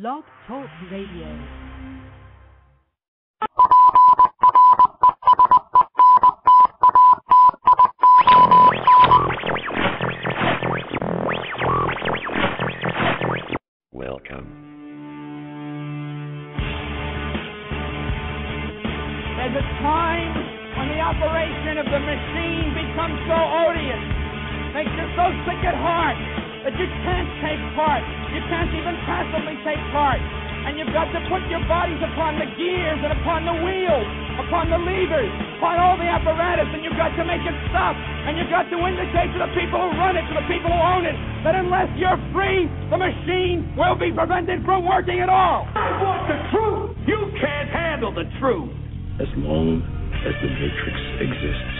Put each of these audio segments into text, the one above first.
Blog Talk Radio. Welcome. There's a time when the operation of the machine becomes so odious, makes you so sick at heart that you can't take part. You can't even passively take part. And you've got to put your bodies upon the gears and upon the wheels, upon the levers, upon all the apparatus, and you've got to make it stop. And you've got to indicate to the people who run it, to the people who own it, that unless you're free, the machine will be prevented from working at all. I want the truth. You can't handle the truth. As long as the Matrix exists,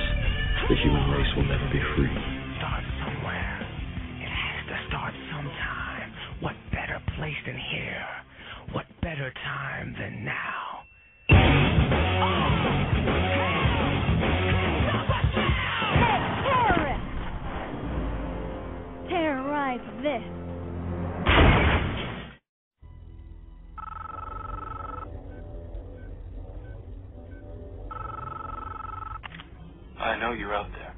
the human race will never be free. Start somewhere. It has to start sometime. What better place than here? What better time than now? Terrorists! Terrorize this. I know you're out there.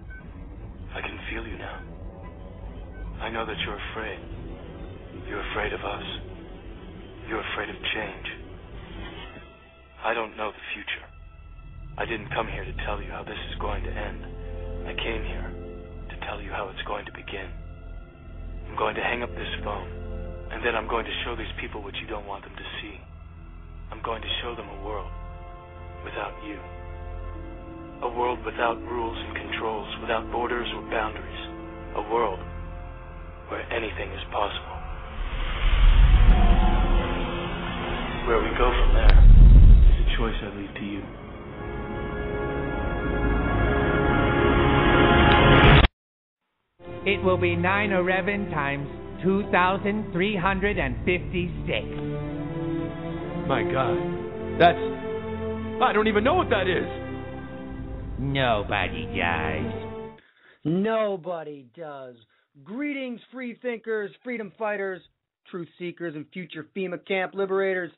I can feel you now. I know that you're afraid. You're afraid of us. You're afraid of change. I don't know the future. I didn't come here to tell you how this is going to end. I came here to tell you how it's going to begin. I'm going to hang up this phone, and then I'm going to show these people what you don't want them to see. I'm going to show them a world without you. A world without rules and controls, without borders or boundaries. A world where anything is possible. Where we go from there is a choice I leave to you. It will be 9/11 times 2,356. My God. I don't even know what that is. Nobody does. Nobody does. Greetings, free thinkers, freedom fighters, truth seekers, and future FEMA camp liberators.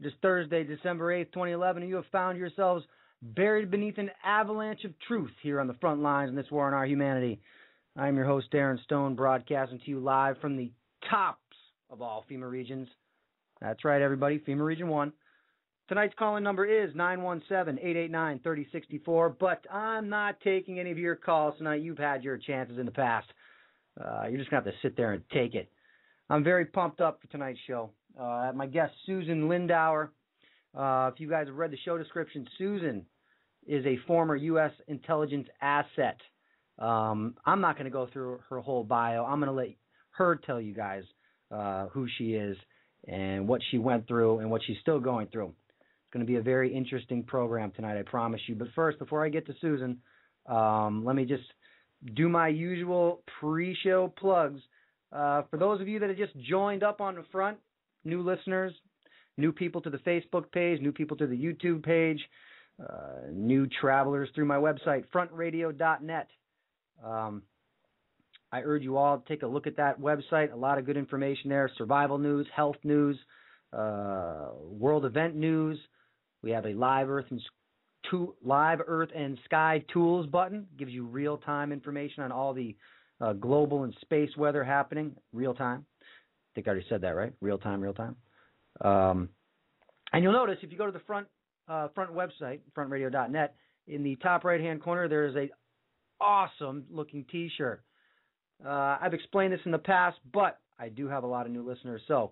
It is Thursday, December 8th, 2011, and you have found yourselves buried beneath an avalanche of truth here on the front lines in this war on our humanity. I am your host, Darren Stone, broadcasting to you live from the tops of all FEMA regions. That's right, everybody, FEMA Region 1. Tonight's calling number is 917-889-3064, but I'm not taking any of your calls tonight. You've had your chances in the past. You're just going to have to sit there and take it. I'm very pumped up for tonight's show. My guest, Susan Lindauer. If you guys have read the show description, Susan is a former U.S. intelligence asset. I'm not going to go through her whole bio. I'm going to let her tell you guys who she is and what she went through and what she's still going through. It's going to be a very interesting program tonight, I promise you. But first, before I get to Susan, let me just do my usual pre-show plugs. For those of you that have just joined up on the front, new listeners, new people to the Facebook page, new people to the YouTube page, new travelers through my website, frontradio.net. I urge you all to take a look at that website. A lot of good information there, survival news, health news, world event news. We have a live Earth and Sky Tools button. Gives you real-time information on all the global and space weather happening, real-time. I think I already said that, right? Real-time. And you'll notice if you go to the front website, frontradio.net, in the top right-hand corner, there is a awesome-looking T-shirt. I've explained this in the past, but I do have a lot of new listeners. So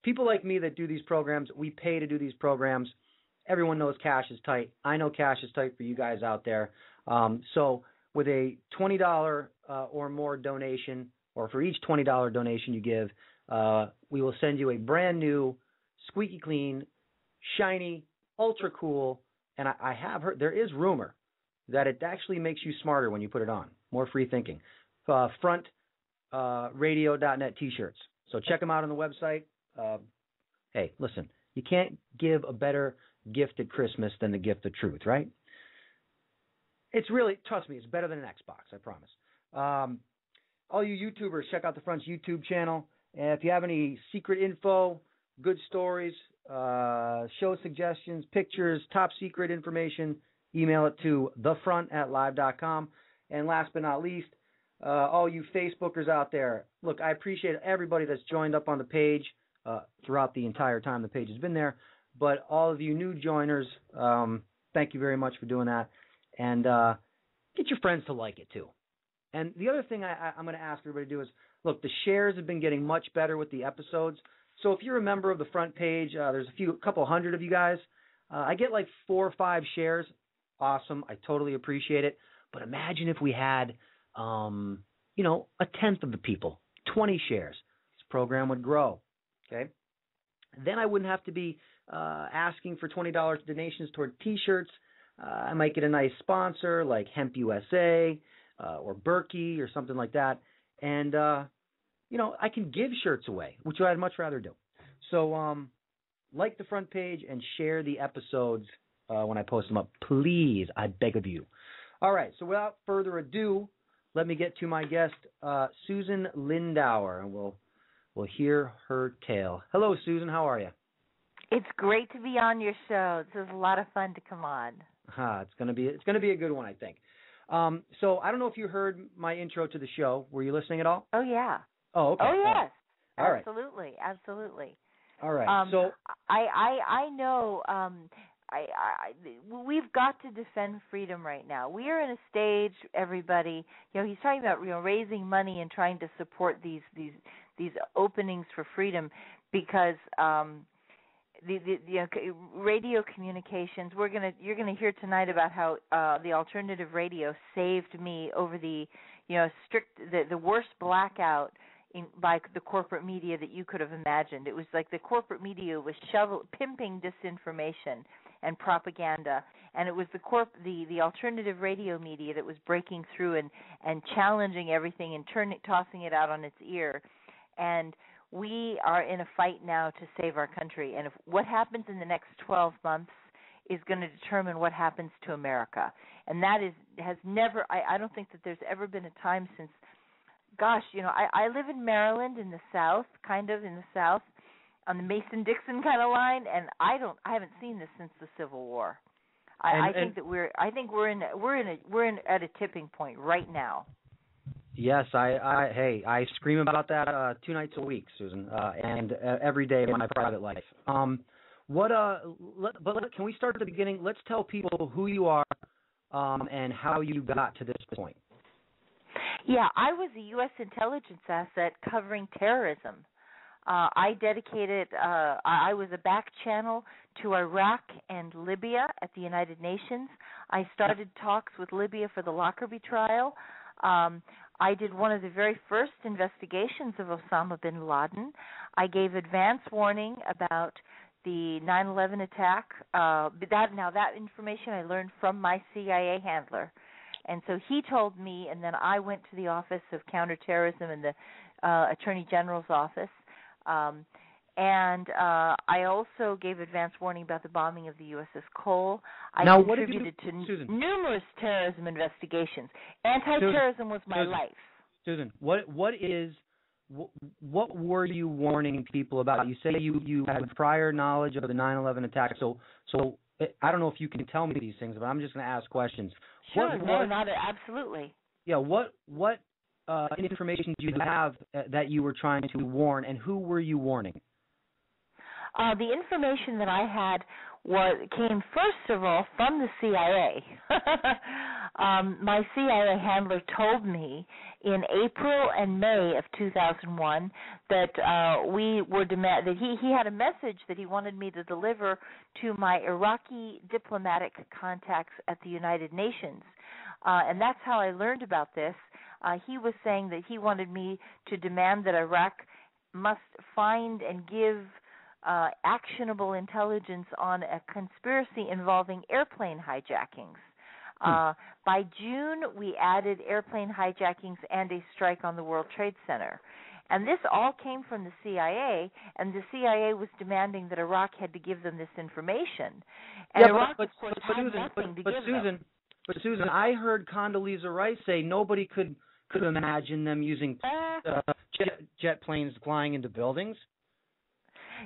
people like me that do these programs, we pay to do these programs. Everyone knows cash is tight. I know cash is tight for you guys out there. So with a $20 or more donation, or for each $20 donation you give, we will send you a brand new, squeaky clean, shiny, ultra cool, and I have heard, there is rumor that it actually makes you smarter when you put it on. More free thinking. Frontradio.net T-shirts. So check them out on the website. Hey, listen, you can't give a better gift at Christmas than the gift of truth, right? It's really, trust me, it's better than an Xbox, I promise. All you YouTubers, check out the Front's YouTube channel. And if you have any secret info, good stories, show suggestions, pictures, top secret information, email it to thefront@live.com. And last but not least, all you Facebookers out there, look, I appreciate everybody that's joined up on the page throughout the entire time the page has been there. But all of you new joiners, thank you very much for doing that. And get your friends to like it too. And the other thing I'm going to ask everybody to do is, look, the shares have been getting much better with the episodes. So if you're a member of the front page, there's a couple hundred of you guys. I get like 4 or 5 shares. Awesome. I totally appreciate it. But imagine if we had, a tenth of the people, 20 shares. This program would grow. Okay. Then I wouldn't have to be asking for $20 donations toward T-shirts. I might get a nice sponsor like Hemp USA or Berkey or something like that. And, I can give shirts away, which I'd much rather do. So like the front page and share the episodes when I post them up. Please, I beg of you. All right, so without further ado, let me get to my guest, Susan Lindauer, and we'll hear her tale. Hello, Susan. How are you? It's great to be on your show. This is a lot of fun to come on. It's gonna be a good one, I think. So I don't know if you heard my intro to the show. Were you listening at all? Oh yeah. Oh, okay. Oh yes. All right. Absolutely. All right. So I know. We've got to defend freedom right now. We are in a stage, everybody. He's talking about raising money and trying to support these openings for freedom because the radio communications. You're gonna hear tonight about how the alternative radio saved me over the the worst blackout by the corporate media that you could have imagined. It was like the corporate media was pimping disinformation and propaganda, and it was the alternative radio media that was breaking through and challenging everything and tossing it out on its ear. And we are in a fight now to save our country. And what happens in the next 12 months is going to determine what happens to America. And that has never. I don't think that there's ever been a time since. Gosh, I live in Maryland in the South, on the Mason-Dixon kind of line, and I haven't seen this since the Civil War. I think we're at a tipping point right now. Yes, I scream about that 2 nights a week, Susan, and every day in my private life. Can we start at the beginning? Let's tell people who you are and how you got to this point. Yeah, I was a U.S. intelligence asset covering terrorism. I was a back channel to Iraq and Libya at the United Nations. I started talks with Libya for the Lockerbie Trial. I did one of the very first investigations of Osama bin Laden. I gave advance warning about the 9/11 attack. That information I learned from my CIA handler. And so he told me, and then I went to the Office of Counterterrorism in the Attorney General's office. I also gave advance warning about the bombing of the USS Cole. I contributed to numerous terrorism investigations. Anti-terrorism was my life. Susan, what were you warning people about? You say you had prior knowledge of the 9/11 attack. So I don't know if you can tell me these things, but I'm just going to ask questions. Sure, absolutely. Yeah, what information do you have that you were trying to warn, and who were you warning? The information that I had came first of all from the CIA. My CIA handler told me in April and May of 2001 that he had a message that he wanted me to deliver to my Iraqi diplomatic contacts at the United Nations, and that's how I learned about this. He was saying that he wanted me to demand that Iraq must find and give actionable intelligence on a conspiracy involving airplane hijackings. By June, we added airplane hijackings and a strike on the World Trade Center. And this all came from the CIA, and the CIA was demanding that Iraq had to give them this information. And Iraq, of course, had nothing to give them. But Susan, I heard Condoleezza Rice say nobody could imagine them using jet planes flying into buildings.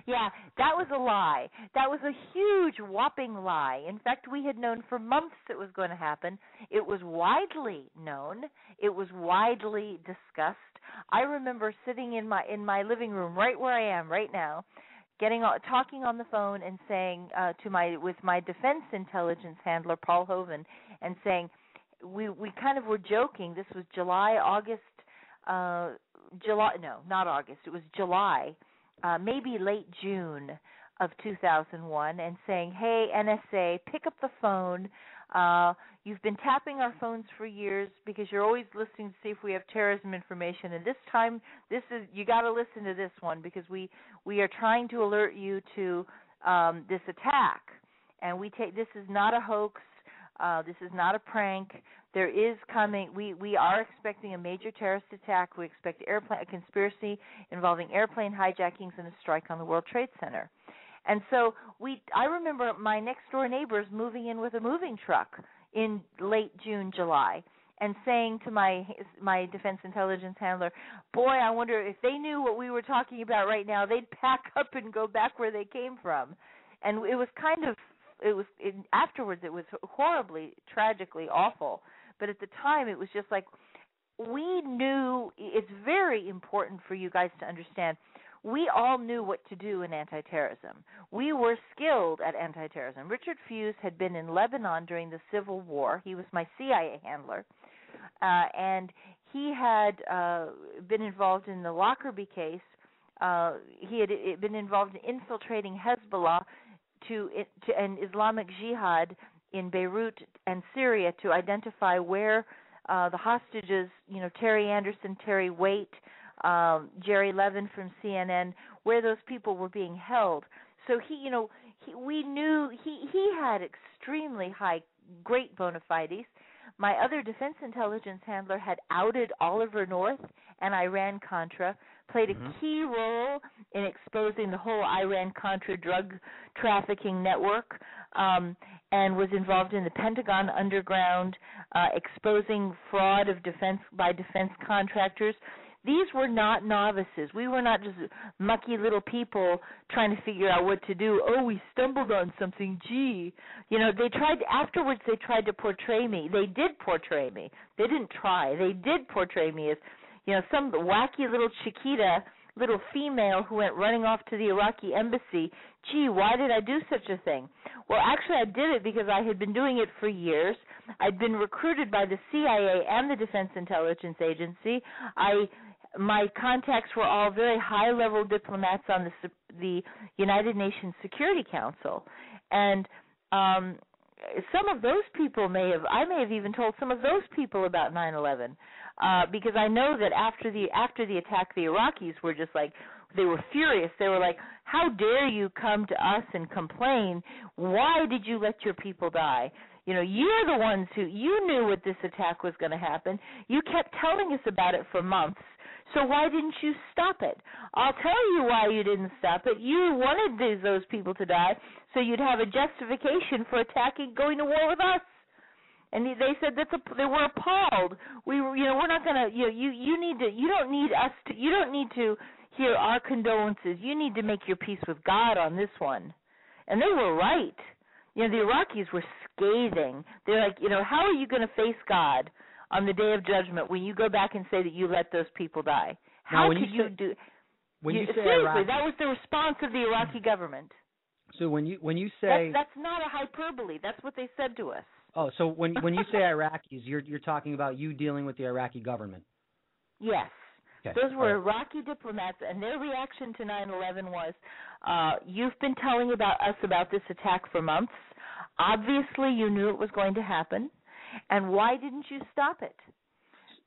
Yeah, that was a lie. That was a huge, whopping lie. In fact, we had known for months it was going to happen. It was widely known. It was widely discussed. I remember sitting in my living room, right where I am right now, talking on the phone and saying with my defense intelligence handler, Paul Hoven, and saying we kind of were joking. This was it was July, maybe late June of 2001, and saying, hey, NSA, pick up the phone. You've been tapping our phones for years because you're always listening to see if we have terrorism information, and this time you got to listen to this one because we are trying to alert you to this attack, and this is not a hoax. This is not a prank. There is coming. We are expecting a major terrorist attack. We expect a conspiracy involving airplane hijackings and a strike on the World Trade Center. And so I remember my next door neighbors moving in with a moving truck in late June, July, and saying to my defense intelligence handler, "Boy, I wonder if they knew what we were talking about right now, they'd pack up and go back where they came from." And it was afterwards it was horribly, tragically awful. But at the time it was just like, we knew. It's very important for you guys to understand. We all knew what to do in anti-terrorism. We were skilled at anti-terrorism. Richard Fuse had been in Lebanon during the Civil War. He was my CIA handler. And he had been involved in the Lockerbie case. He had been involved in infiltrating Hezbollah to an Islamic Jihad in Beirut and Syria to identify where the hostages, Terry Anderson, Terry Waite, Jerry Levin from CNN, where those people were being held. So we knew he had extremely high, great bona fides. My other defense intelligence handler had outed Oliver North and Iran-Contra, played a key role in exposing the whole Iran-Contra drug trafficking network, and was involved in the Pentagon underground, exposing fraud by defense contractors. These were not novices. We were not just mucky little people trying to figure out what to do. Oh, we stumbled on something. Gee. Afterwards they tried to portray me. They did portray me. They didn't try. They did portray me as, some wacky little Chiquita, little female who went running off to the Iraqi Embassy. Gee, why did I do such a thing? Well, actually, I did it because I had been doing it for years. I'd been recruited by the CIA and the Defense Intelligence Agency. My contacts were all very high-level diplomats on the United Nations Security Council, and some of those people I may have even told some of those people about 9/11, because I know that after the attack, the Iraqis were just like, they were furious. They were like, "How dare you come to us and complain? Why did you let your people die? You're the ones you knew what this attack was going to happen. You kept telling us about it for months. So why didn't you stop it? I'll tell you why you didn't stop it. You wanted those people to die, so you'd have a justification for going to war with us." And they said they were appalled. We're not going to. You don't need to hear our condolences. You need to make your peace with God on this one. And they were right. The Iraqis were scathing. They're like, how are you going to face God on the day of judgment when you go back and say that you let those people die? How could you do? Seriously, that was the response of the Iraqi government. So when you say that's not a hyperbole. That's what they said to us. Oh, so when you say Iraqis, you're talking about you dealing with the Iraqi government. Yes. Okay. Those were Iraqi diplomats, and their reaction to 9/11 was, you've been telling us about this attack for months. Obviously, you knew it was going to happen. And why didn't you stop it?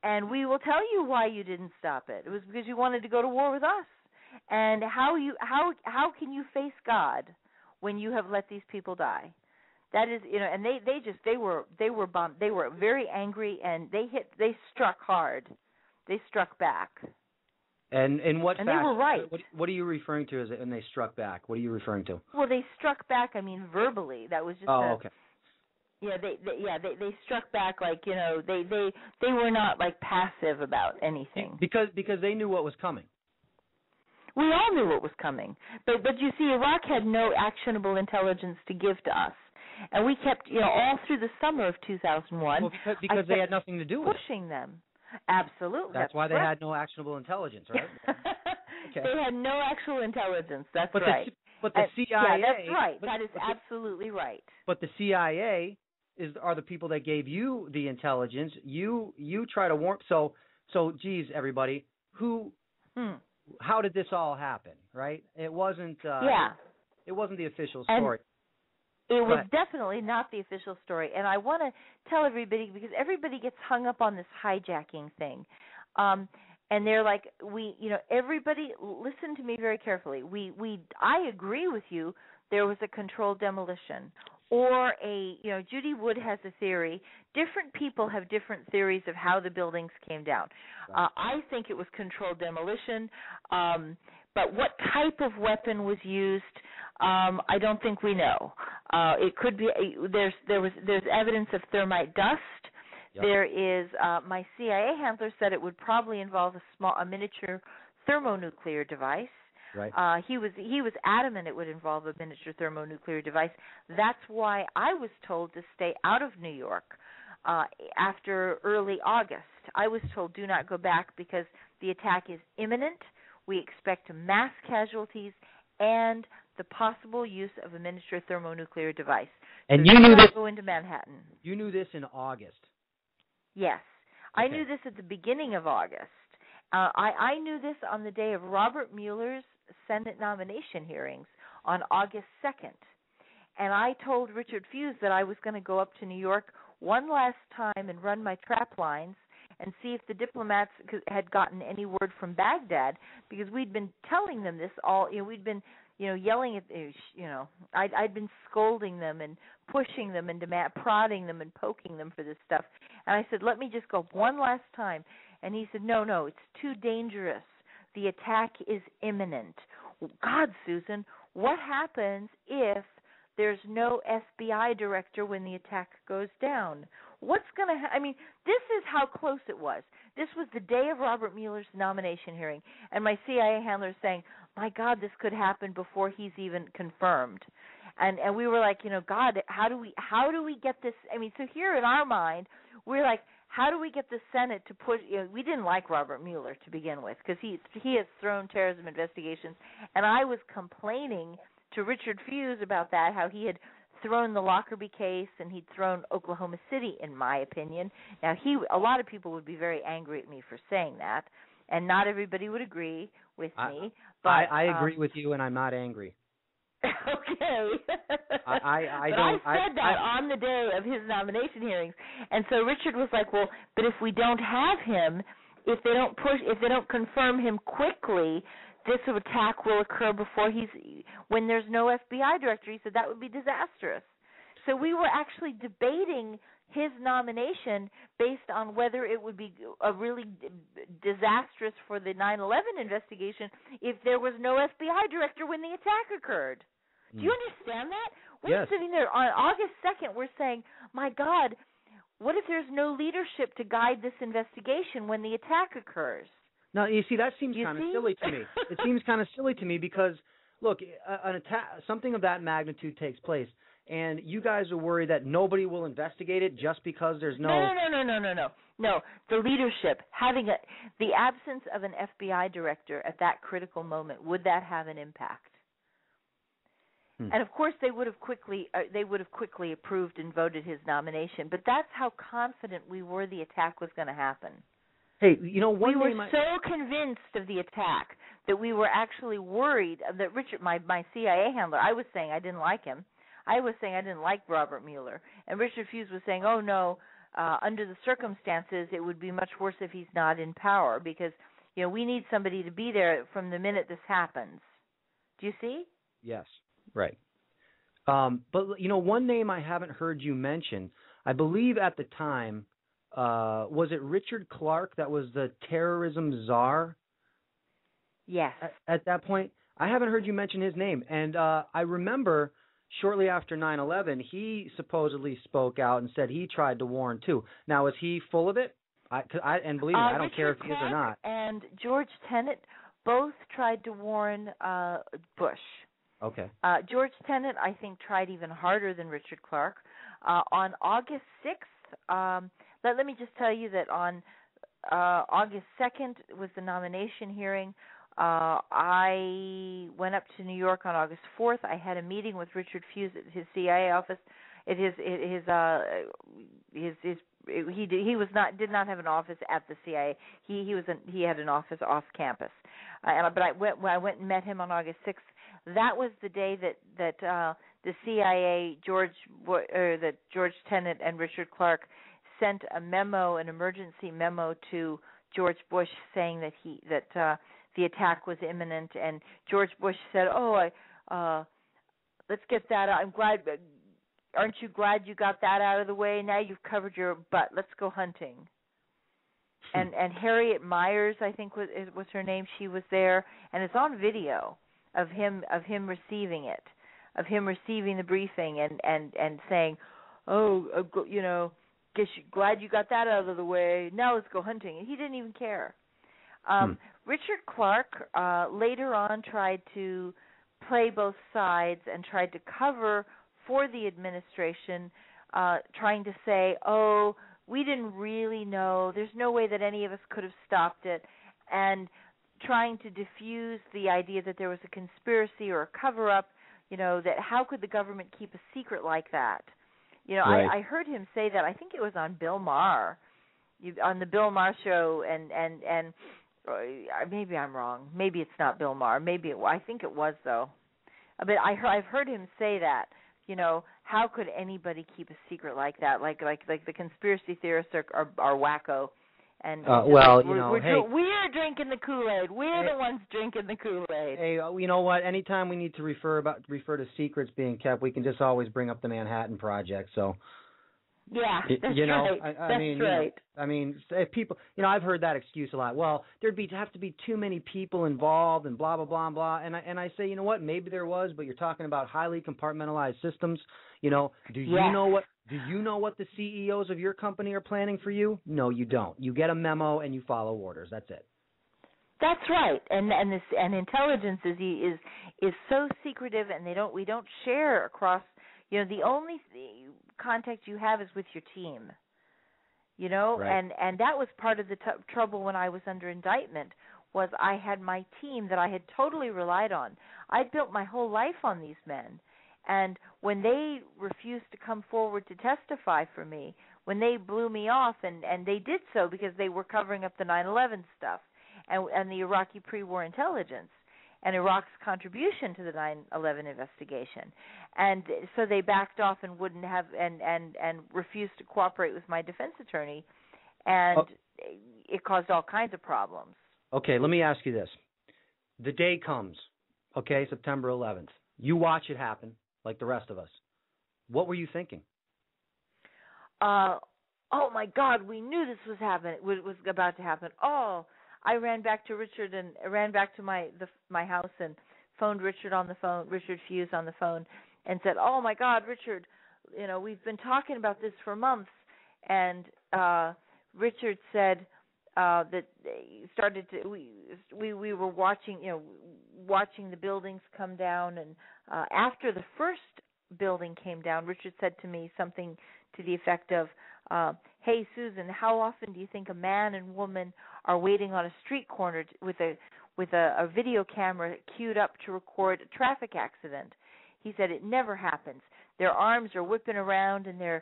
And we will tell you why you didn't stop it. It was because you wanted to go to war with us. And how can you face God when you have let these people die? That is, and they were bombed. They were very angry, and they struck hard. They struck back. And in what fashion? And they were right. What are you referring to as when they struck back? What are you referring to? Well, they struck back. I mean, verbally. That was just. Okay. Yeah, they struck back like they were not like passive about anything because they knew what was coming. We all knew what was coming. But you see, Iraq had no actionable intelligence to give to us. And we kept, all through the summer of 2001. Well, because they had nothing to do with pushing them. Absolutely. That's why they had no actionable intelligence, right? Okay. They had no actual intelligence. That's right. But the CIA. Yeah, that's right. That is absolutely right. But the CIA are the people that gave you the intelligence. You try to warn. So geez, everybody, how did this all happen? Right? It wasn't. It wasn't the official story. It was definitely not the official story, and I want to tell everybody, because everybody gets hung up on this hijacking thing, and they're like, everybody, listen to me very carefully. I agree with you. There was a controlled demolition, or Judy Wood has a theory. Different people have different theories of how the buildings came down. Right. I think it was controlled demolition, but what type of weapon was used? I don't think we know. It could be there's evidence of thermite dust. Yep. There is my CIA handler said it would probably involve a miniature thermonuclear device. Right. He was adamant it would involve a miniature thermonuclear device. That's why I was told to stay out of New York after early August. I was told do not go back because the attack is imminent. We expect mass casualties and the possible use of a miniature thermonuclear device. And you knew this. Go into Manhattan. You knew this in August. Yes, okay. I knew this at the beginning of August. I knew this on the day of Robert Mueller's Senate nomination hearings on August 2nd. And I told Richard Fuse that I was going to go up to New York one last time and run my trap lines and see if the diplomats had gotten any word from Baghdad, because we'd been telling them this all. We'd been, yelling at, I'd been scolding them and pushing them and prodding them and poking them for this stuff. And I said, let me just go one last time. And he said, no, it's too dangerous. The attack is imminent. God, Susan, what happens if there's no FBI director when the attack goes down? What's going to happen? I mean, this is how close it was. This was the day of Robert Mueller's nomination hearing, and my CIA handler is saying, my God, this could happen before he's even confirmed. And we were like, God, how do we get this? I mean, so here in our mind, we're like, how do we get the Senate to push? We didn't like Robert Mueller to begin with because he has thrown terrorism investigations, and I was complaining to Richard Fuse about that, how he had thrown the Lockerbie case and he'd thrown Oklahoma City, in my opinion. Now, a lot of people would be very angry at me for saying that, and not everybody would agree with me. But I agree with you, and I'm not angry. Okay. I said that on the day of his nomination hearings, and so Richard was like, "Well, but if we don't have him, if they don't confirm him quickly, this attack will occur when there's no FBI director." He said that would be disastrous. So we were actually debating his nomination based on whether it would be a really disastrous for the 9/11 investigation if there was no FBI director when the attack occurred. Do you understand that? We're sitting there on August 2nd, we're saying, my God, what if there's no leadership to guide this investigation when the attack occurs? Now, you see, that seems kind of silly to me. It seems kind of silly to me because, look, an attack, something of that magnitude takes place, and you guys are worried that nobody will investigate it just because there's no... No, the leadership, the absence of an FBI director at that critical moment, would that have an impact? And of course, they would have quickly approved and voted his nomination. But that's how confident we were the attack was going to happen. Hey, we were so convinced of the attack that we were actually worried that Richard, my CIA handler, I was saying I didn't like him. I was saying I didn't like Robert Mueller, and Richard Fuse was saying, "Oh no, under the circumstances, it would be much worse if he's not in power because we need somebody to be there from the minute this happens." Do you see? Yes. Right. But, one name I haven't heard you mention, I believe at the time, was it Richard Clarke that was the terrorism czar? Yes. At that point? I haven't heard you mention his name. And I remember shortly after 9/11, he supposedly spoke out and said he tried to warn, too. Now, is he full of it? And believe me, I don't care if he is or not. And George Tenet both tried to warn Bush. Okay. George Tenet, I think, tried even harder than Richard Clarke. On August 6th, let me just tell you that on August 2nd was the nomination hearing. I went up to New York on August 4th. I had a meeting with Richard Fuse at his CIA office. He did not have an office at the CIA. He had an office off campus. But I went and met him on August 6th. That was the day that the CIA, George Tenet and Richard Clarke sent a memo, an emergency memo to George Bush saying that the attack was imminent, and George Bush said, let's get that out. I'm glad. Aren't you glad you got that out of the way? Now you've covered your butt. Let's go hunting. And Harriet Myers, I think was her name. She was there, and it's on video of him receiving it, of him receiving the briefing and saying, guess glad you got that out of the way. Now let's go hunting. And he didn't even care. Richard Clarke later on tried to play both sides and tried to cover for the administration, trying to say, we didn't really know. There's no way that any of us could have stopped it, and trying to diffuse the idea that there was a conspiracy or a cover-up, that how could the government keep a secret like that? Right. I heard him say that. I think it was on Bill Maher, on the Bill Maher show, and maybe I'm wrong. Maybe it's not Bill Maher. I think it was, though. But I've heard him say that. How could anybody keep a secret like that? Like the conspiracy theorists are wacko, and we're drinking the Kool-Aid. We're the ones drinking the Kool-Aid. Hey, you know what? Anytime we need to refer to secrets being kept, we can just always bring up the Manhattan Project. So. Yeah, that's right. I mean, if people, I've heard that excuse a lot. Well, there'd have to be too many people involved, and blah blah blah blah. And I say, you know what? Maybe there was, but you're talking about highly compartmentalized systems. Do you know what the CEOs of your company are planning for you? No, you don't. You get a memo and you follow orders. That's it. That's right, and intelligence is so secretive, and we don't share across. The only contact you have is with your team. Right. And that was part of the trouble when I was under indictment. Was I had my team that I had totally relied on. I'd built my whole life on these men, and when they refused to come forward to testify for me, when they blew me off, and they did so because they were covering up the 9/11 stuff and the Iraqi pre-war intelligence and Iraq's contribution to the 9/11 investigation, and so they backed off and wouldn't have and refused to cooperate with my defense attorney, and it caused all kinds of problems. Okay, let me ask you this: the day comes, okay, September 11th. You watch it happen, like the rest of us. What were you thinking? Oh my God, we knew this was happening. Was about to happen. I ran back to Richard and ran back to my house and phoned Richard on the phone, Richard Fuse on the phone, and said, "Oh my God, Richard, we've been talking about this for months." And Richard said that they started to we were watching the buildings come down, and after the first building came down, Richard said to me something to the effect of, "Hey Susan, how often do you think a man and woman are waiting on a street corner with a video camera queued up to record a traffic accident?" He said it never happens. Their arms are whipping around, and the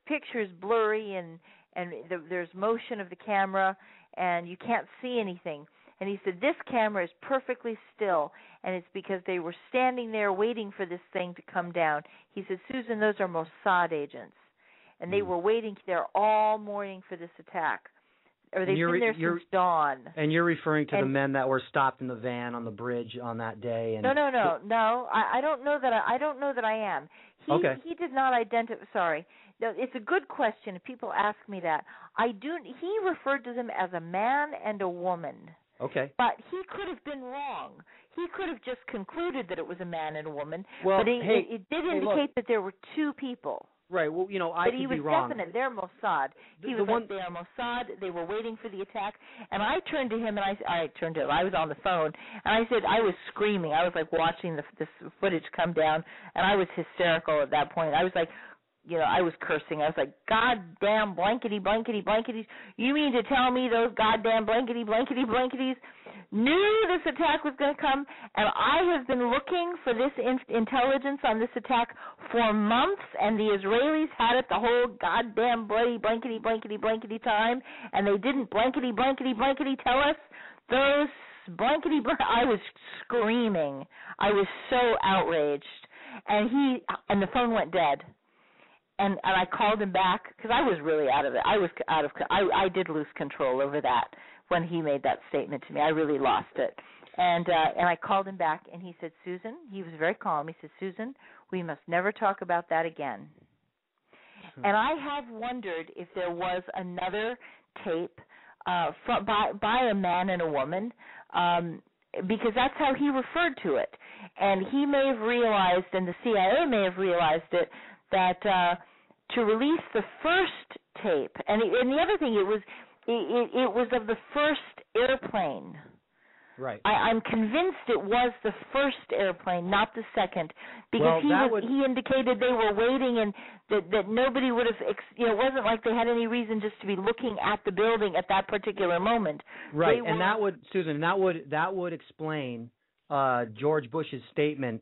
picture's blurry, and there's motion of the camera, and you can't see anything. And he said, this camera is perfectly still, and it's because they were standing there waiting for this thing to come down. He said, Susan, those are Mossad agents, and they were waiting there all morning for this attack. Or they've been there since dawn. And you're referring to the men that were stopped in the van on the bridge on that day. And No. I don't know that. I don't know that I am. He did not identify. Sorry, no, it's a good question. People ask me that. He referred to them as a man and a woman. Okay. But he could have been wrong. He could have just concluded that it was a man and a woman. Well, but it did indicate that there were two people. Right. Well, I but could he was be wrong. definite. They're Mossad. He was like, they are Mossad. They were waiting for the attack. And I turned to him, and I turned to him. I was on the phone, and I said, I was screaming. I was like watching this footage come down, and I was hysterical at that point. I was like, I was cursing. I was like, goddamn blankety, blankety, blanketies. You mean to tell me those goddamn blankety, blankety, blanketies knew this attack was going to come? And I have been looking for this intelligence on this attack for months, and the Israelis had it the whole goddamn bloody blankety, blankety, blankety time, and they didn't blankety, blankety, blankety tell us those blankety, I was screaming. I was so outraged. And the phone went dead. And I called him back because I was really out of it. I did lose control over that when he made that statement to me. I really lost it. And I called him back, and he said, Susan, he was very calm. He said, Susan, we must never talk about that again. And I have wondered if there was another tape by a man and a woman, because that's how he referred to it. And he may have realized, and the CIA may have realized it, that to release the first tape, and the other thing, it was of the first airplane. Right. I'm convinced it was the first airplane, not the second, because he indicated they were waiting, and that nobody would have, it wasn't like they had any reason just to be looking at the building at that particular moment. Right, and that would, Susan, that would explain George Bush's statement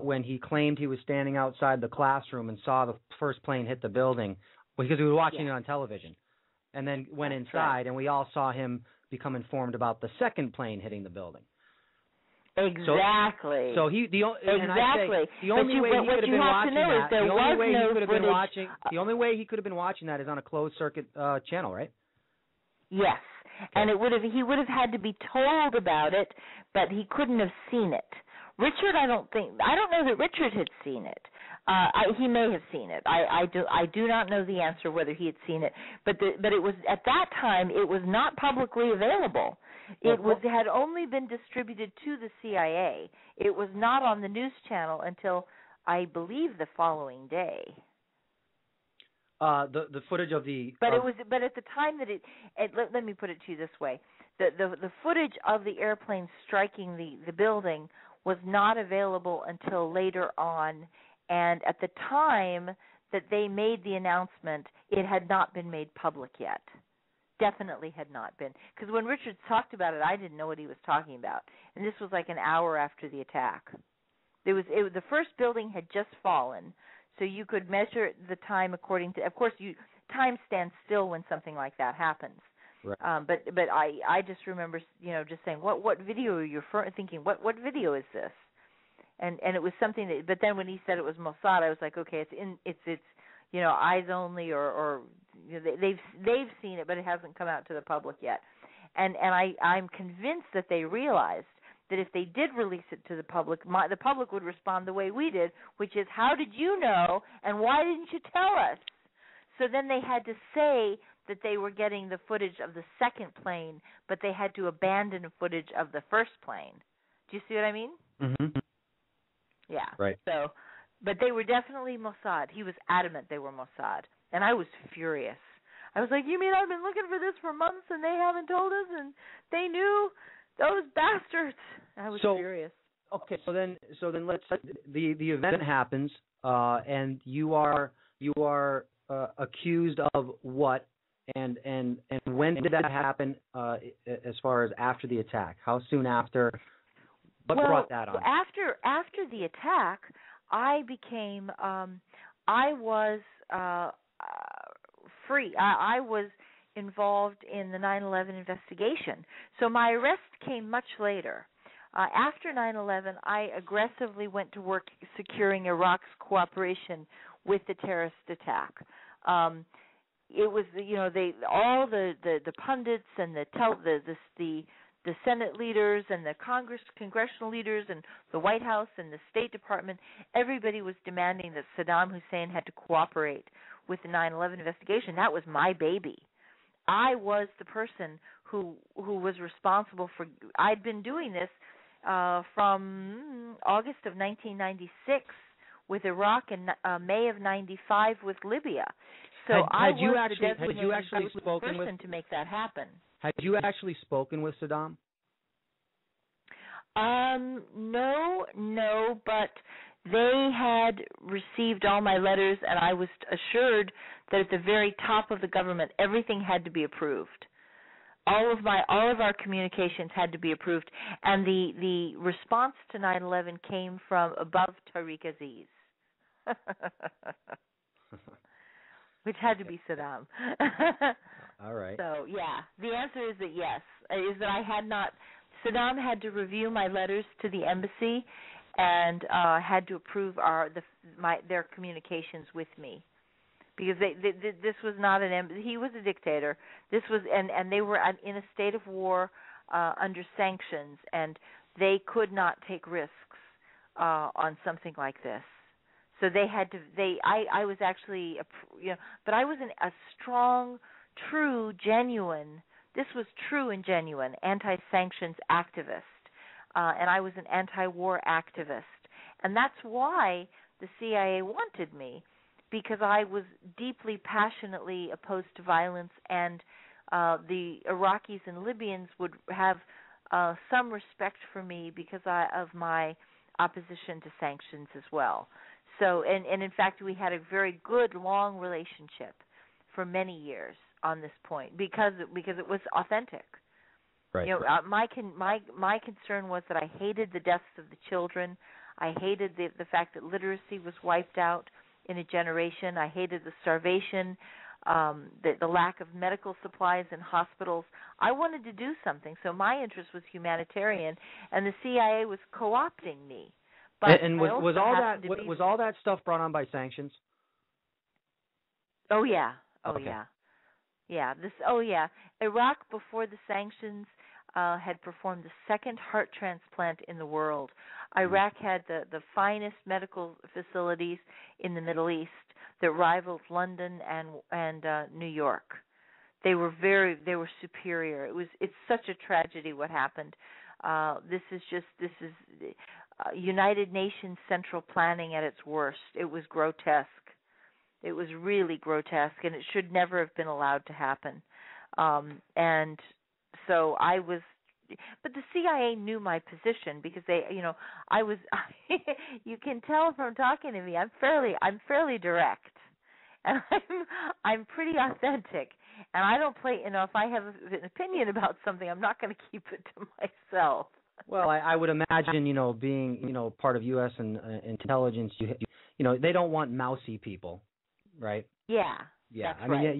when he claimed he was standing outside the classroom and saw the first plane hit the building, because he was watching it on television, and then went inside, and we all saw him become informed about the second plane hitting the building. Exactly. So he the only way he could have been watching that. The only way he could have been watching that is on a closed circuit channel, right? Yes. Okay. And he would have had to be told about it, but he couldn't have seen it. Richard, I don't know that Richard had seen it. He may have seen it. I do not know the answer whether he had seen it. But it was, at that time, it was not publicly available. It had only been distributed to the CIA. It was not on the news channel until, I believe, the following day. The footage of the. But at the time that let me put it to you this way: the footage of the airplane striking the building was not available until later on, and at the time that they made the announcement, it had not been made public yet. Definitely had not been, because when Richard talked about it, I didn't know what he was talking about, and this was like an hour after the attack. The first building had just fallen, so you could measure the time according to. Of course, time stands still when something like that happens. Right. But I just remember just saying what video are you thinking what video is this, and it was something that. But then when he said it was Mossad, I was like, okay, it's eyes only, or they've seen it, but it hasn't come out to the public yet. And I'm convinced that they realized that if they did release it to the public, the public would respond the way we did, which is, how did you know, and why didn't you tell us? So then they had to say that they were getting the footage of the second plane, but they had to abandon footage of the first plane. Do you see what I mean? Mm-hmm. Yeah. Right. So, but they were definitely Mossad. He was adamant they were Mossad, and I was furious. I was like, you mean I've been looking for this for months and they haven't told us, and they knew, those bastards. I was furious. Okay, so then let's the event happens, and you are accused of what, and when did that happen? As far as after the attack, how soon after? What brought that on? After the attack, I became I was free. I was involved in the 9/11 investigation. So my arrest came much later. After 9/11, I aggressively went to work securing Iraq's cooperation with the terrorist attack. It was all the pundits and the Senate leaders and the congressional leaders and the White House and the State Department, everybody was demanding that Saddam Hussein had to cooperate with the 9/11 investigation. That was my baby. I was the person who was responsible for. I'd been doing this from August of 1996 with Iraq and May of '95 with Libya. So I was the person to make that happen. Had you actually spoken with Saddam? No, but they had received all my letters, and I was assured that at the very top of the government, everything had to be approved. All of our communications had to be approved, and the response to 9/11 came from above Tariq Aziz, which had to be Saddam. All right. So yeah, the answer is that yes, is that I had not. Saddam had to review my letters to the embassy, and had to approve their communications with me. Because this was not he was a dictator. This was and they were in a state of war under sanctions, and they could not take risks on something like this. So they had to. I was actually but I was a strong, true, genuine. This was true and genuine anti-sanctions activist, and I was an anti-war activist, and that's why the CIA wanted me. Because I was deeply, passionately opposed to violence, and the Iraqis and Libyans would have some respect for me because of my opposition to sanctions as well. So, and in fact, we had a very good, long relationship for many years on this point because it was authentic. Right. My concern was that I hated the deaths of the children. I hated the fact that literacy was wiped out in a generation. I hated the starvation, the lack of medical supplies in hospitals. I wanted to do something, so my interest was humanitarian, and the CIA was co-opting me. But and was all that stuff brought on by sanctions? Oh yeah, Okay. yeah. Iraq before the sanctions had performed the second heart transplant in the world. Iraq had the finest medical facilities in the Middle East that rivaled London and New York. They were superior. It's such a tragedy what happened. This is United Nations central planning at its worst. It was grotesque. It was really grotesque, and it should never have been allowed to happen. And so I was, but the CIA knew my position because they, I was. You can tell from talking to me, I'm fairly direct, and I'm pretty authentic, and I don't play. If I have an opinion about something, I'm not going to keep it to myself. Well, I would imagine, being, part of U.S. and intelligence, they don't want mousy people, right? Yeah. Yeah, that's right.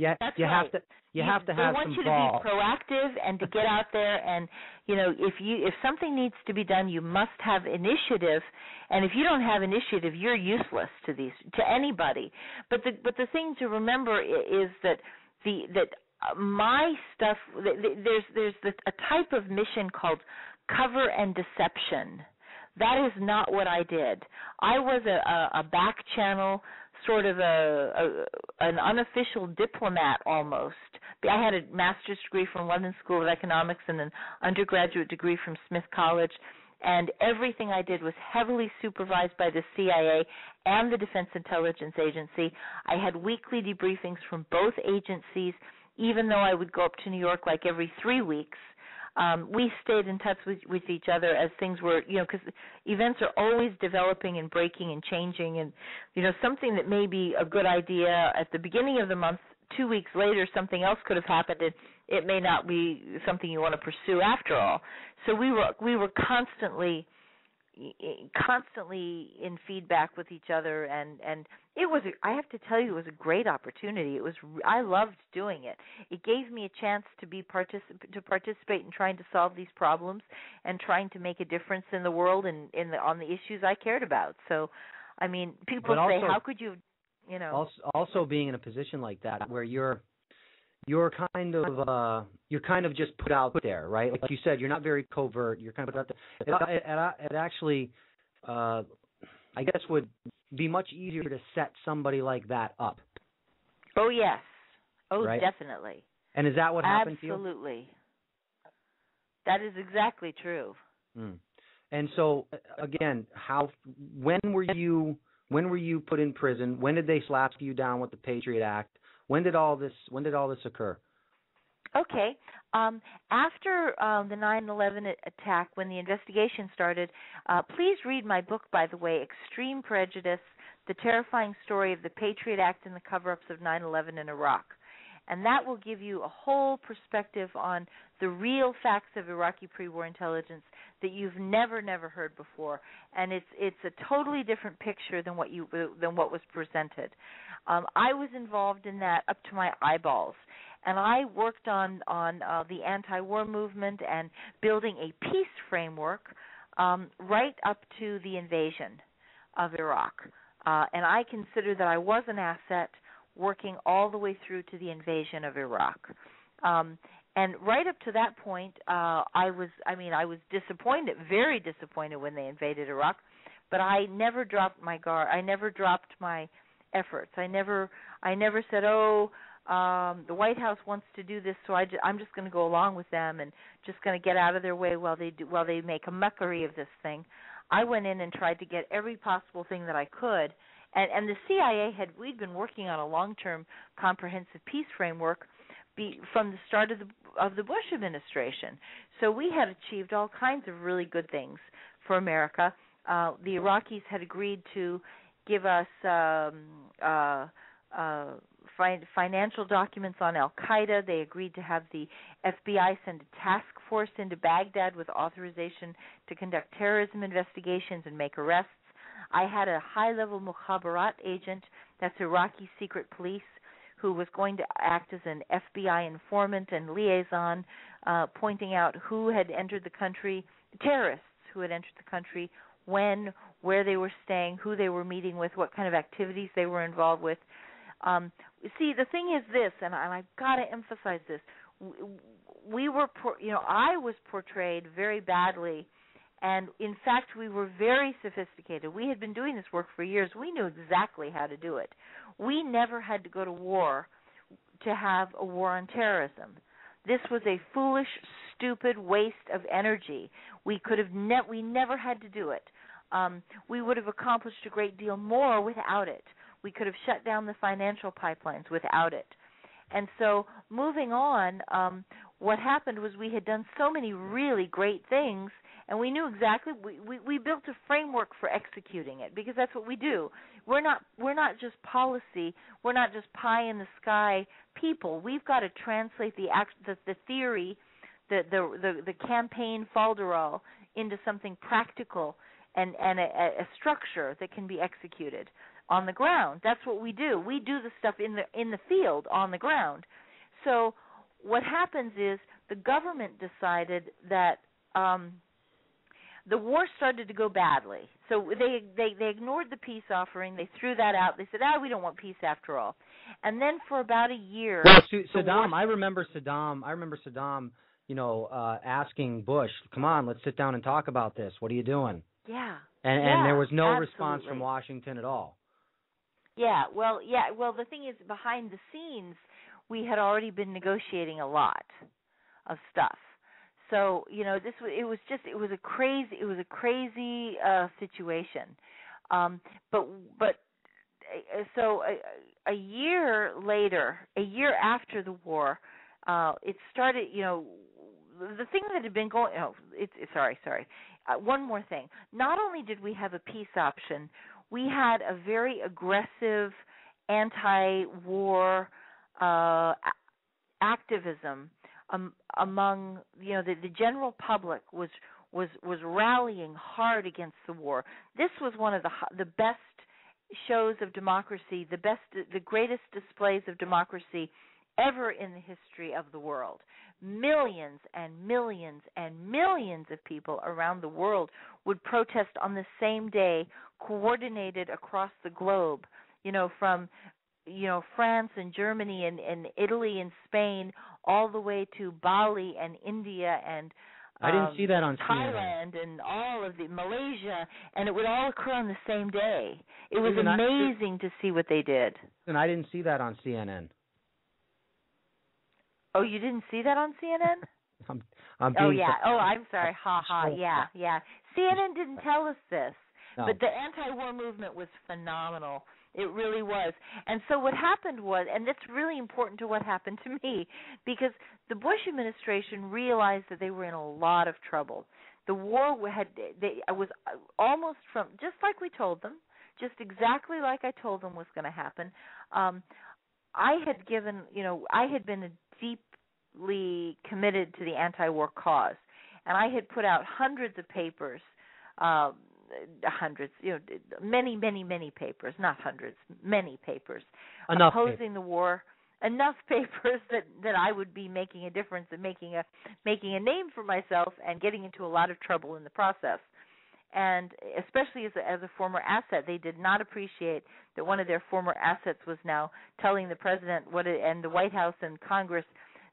You have to have some balls. They want you to be proactive and to get out there, and if something needs to be done, you must have initiative. And if you don't have initiative, you're useless to anybody. But the thing to remember is that my stuff. There's a type of mission called cover and deception. That is not what I did. I was a back channel, sort of an unofficial diplomat almost. I had a master's degree from London School of Economics and an undergraduate degree from Smith College, and everything I did was heavily supervised by the CIA and the Defense Intelligence Agency. I had weekly debriefings from both agencies, even though I would go up to New York like every 3 weeks. We stayed in touch with each other as things were, because events are always developing and breaking and changing, and, something that may be a good idea at the beginning of the month, 2 weeks later something else could have happened, and it may not be something you want to pursue after all. So we were constantly in feedback with each other, and it was, I have to tell you, it was a great opportunity. I loved doing it. It gave me a chance to participate in trying to solve these problems and trying to make a difference in the world and on the issues I cared about. So, people say, how could you, Also being in a position like that where you're kind of just put out there, right? Like you said, you're not very covert. You're kind of put out there. It actually, I guess, would be much easier to set somebody like that up. Oh, yes. Oh, right? Definitely. And is that what happened to you? Absolutely. That is exactly true. And so, again, when were you When were you put in prison? When did they slap you down with the Patriot Act? When did all this occur? Okay. After the 9/11 attack, when the investigation started, please read my book, by the way, Extreme Prejudice, The Terrifying Story of the Patriot Act and the Cover-Ups of 9/11 in Iraq. And that will give you a whole perspective on the real facts of Iraqi pre-war intelligence that you've never heard before. And it's a totally different picture than what was presented. I was involved in that up to my eyeballs. And I worked on the anti-war movement and building a peace framework right up to the invasion of Iraq. And I consider that I was an asset working all the way through to the invasion of Iraq. And right up to that point, I was disappointed, very disappointed when they invaded Iraq, but I never dropped my guard. I never dropped my efforts. I never said, the White House wants to do this, so I'm just going to go along with them and just going to get out of their way while they make a mockery of this thing. I went in and tried to get every possible thing that I could. And the CIA we'd been working on a long-term comprehensive peace framework from the start of the Bush administration. So we had achieved all kinds of really good things for America. The Iraqis had agreed to give us financial documents on al-Qaeda. They agreed to have the FBI send a task force into Baghdad with authorization to conduct terrorism investigations and make arrests. I had a high-level Mukhabarat agent, that's Iraqi secret police, who was going to act as an FBI informant and liaison, pointing out who had entered the country, terrorists who had entered the country, when, where they were staying, who they were meeting with, what kind of activities they were involved with. See, the thing is this, and I've got to emphasize this: I was portrayed very badly. And, in fact, we were very sophisticated. We had been doing this work for years. We knew exactly how to do it. We never had to go to war to have a war on terrorism. This was a foolish, stupid waste of energy. We never had to do it. We would have accomplished a great deal more without it. We could have shut down the financial pipelines without it. And so, moving on, what happened was we had done so many really great things, and we knew exactly. We built a framework for executing it, because that's what we do. We're not just policy. We're not just pie in the sky people. We've got to translate the theory, the campaign falderall into something practical and a structure that can be executed on the ground. That's what we do. We do the stuff in the field on the ground. So what happens is the government decided that the war started to go badly. So they ignored the peace offering. They threw that out. They said, we don't want peace after all. And then for about a year, well, Saddam. I remember Saddam. Asking Bush, "Come on, let's sit down and talk about this. What are you doing?" Yeah. And there was no absolutely. response from Washington at all. Yeah. Well, the thing is, behind the scenes, we had already been negotiating a lot of stuff. So, it was a crazy situation. So a year later, a year after the war, it started, the thing that had been going, sorry. One more thing. Not only did we have a peace option, we had a very aggressive anti-war activism among the general public was rallying hard against the war. This was one of the best shows of democracy, the greatest displays of democracy ever in the history of the world. Millions and millions and millions of people around the world would protest on the same day, coordinated across the globe, from France and Germany and Italy and Spain, all the way to Bali and India and I didn't see that on Thailand CNN. and all of Malaysia, and it would all occur on the same day. It was amazing to see what they did. And I didn't see that on CNN. Oh, you didn't see that on CNN? I'm being I'm sorry. Yeah. CNN didn't tell us this. No. But the anti-war movement was phenomenal. It really was. And so what happened was, and that's really important to what happened to me, because the Bush administration realized that they were in a lot of trouble. The war was almost from, just like we told them, just exactly like I told them was going to happen. I had been deeply committed to the anti-war cause, and I had put out hundreds of papers, many papers, not hundreds, many papers, opposing the war. Enough papers that I would be making a difference and making a name for myself and getting into a lot of trouble in the process. And especially as a former asset, they did not appreciate that one of their former assets was now telling the president and the White House and Congress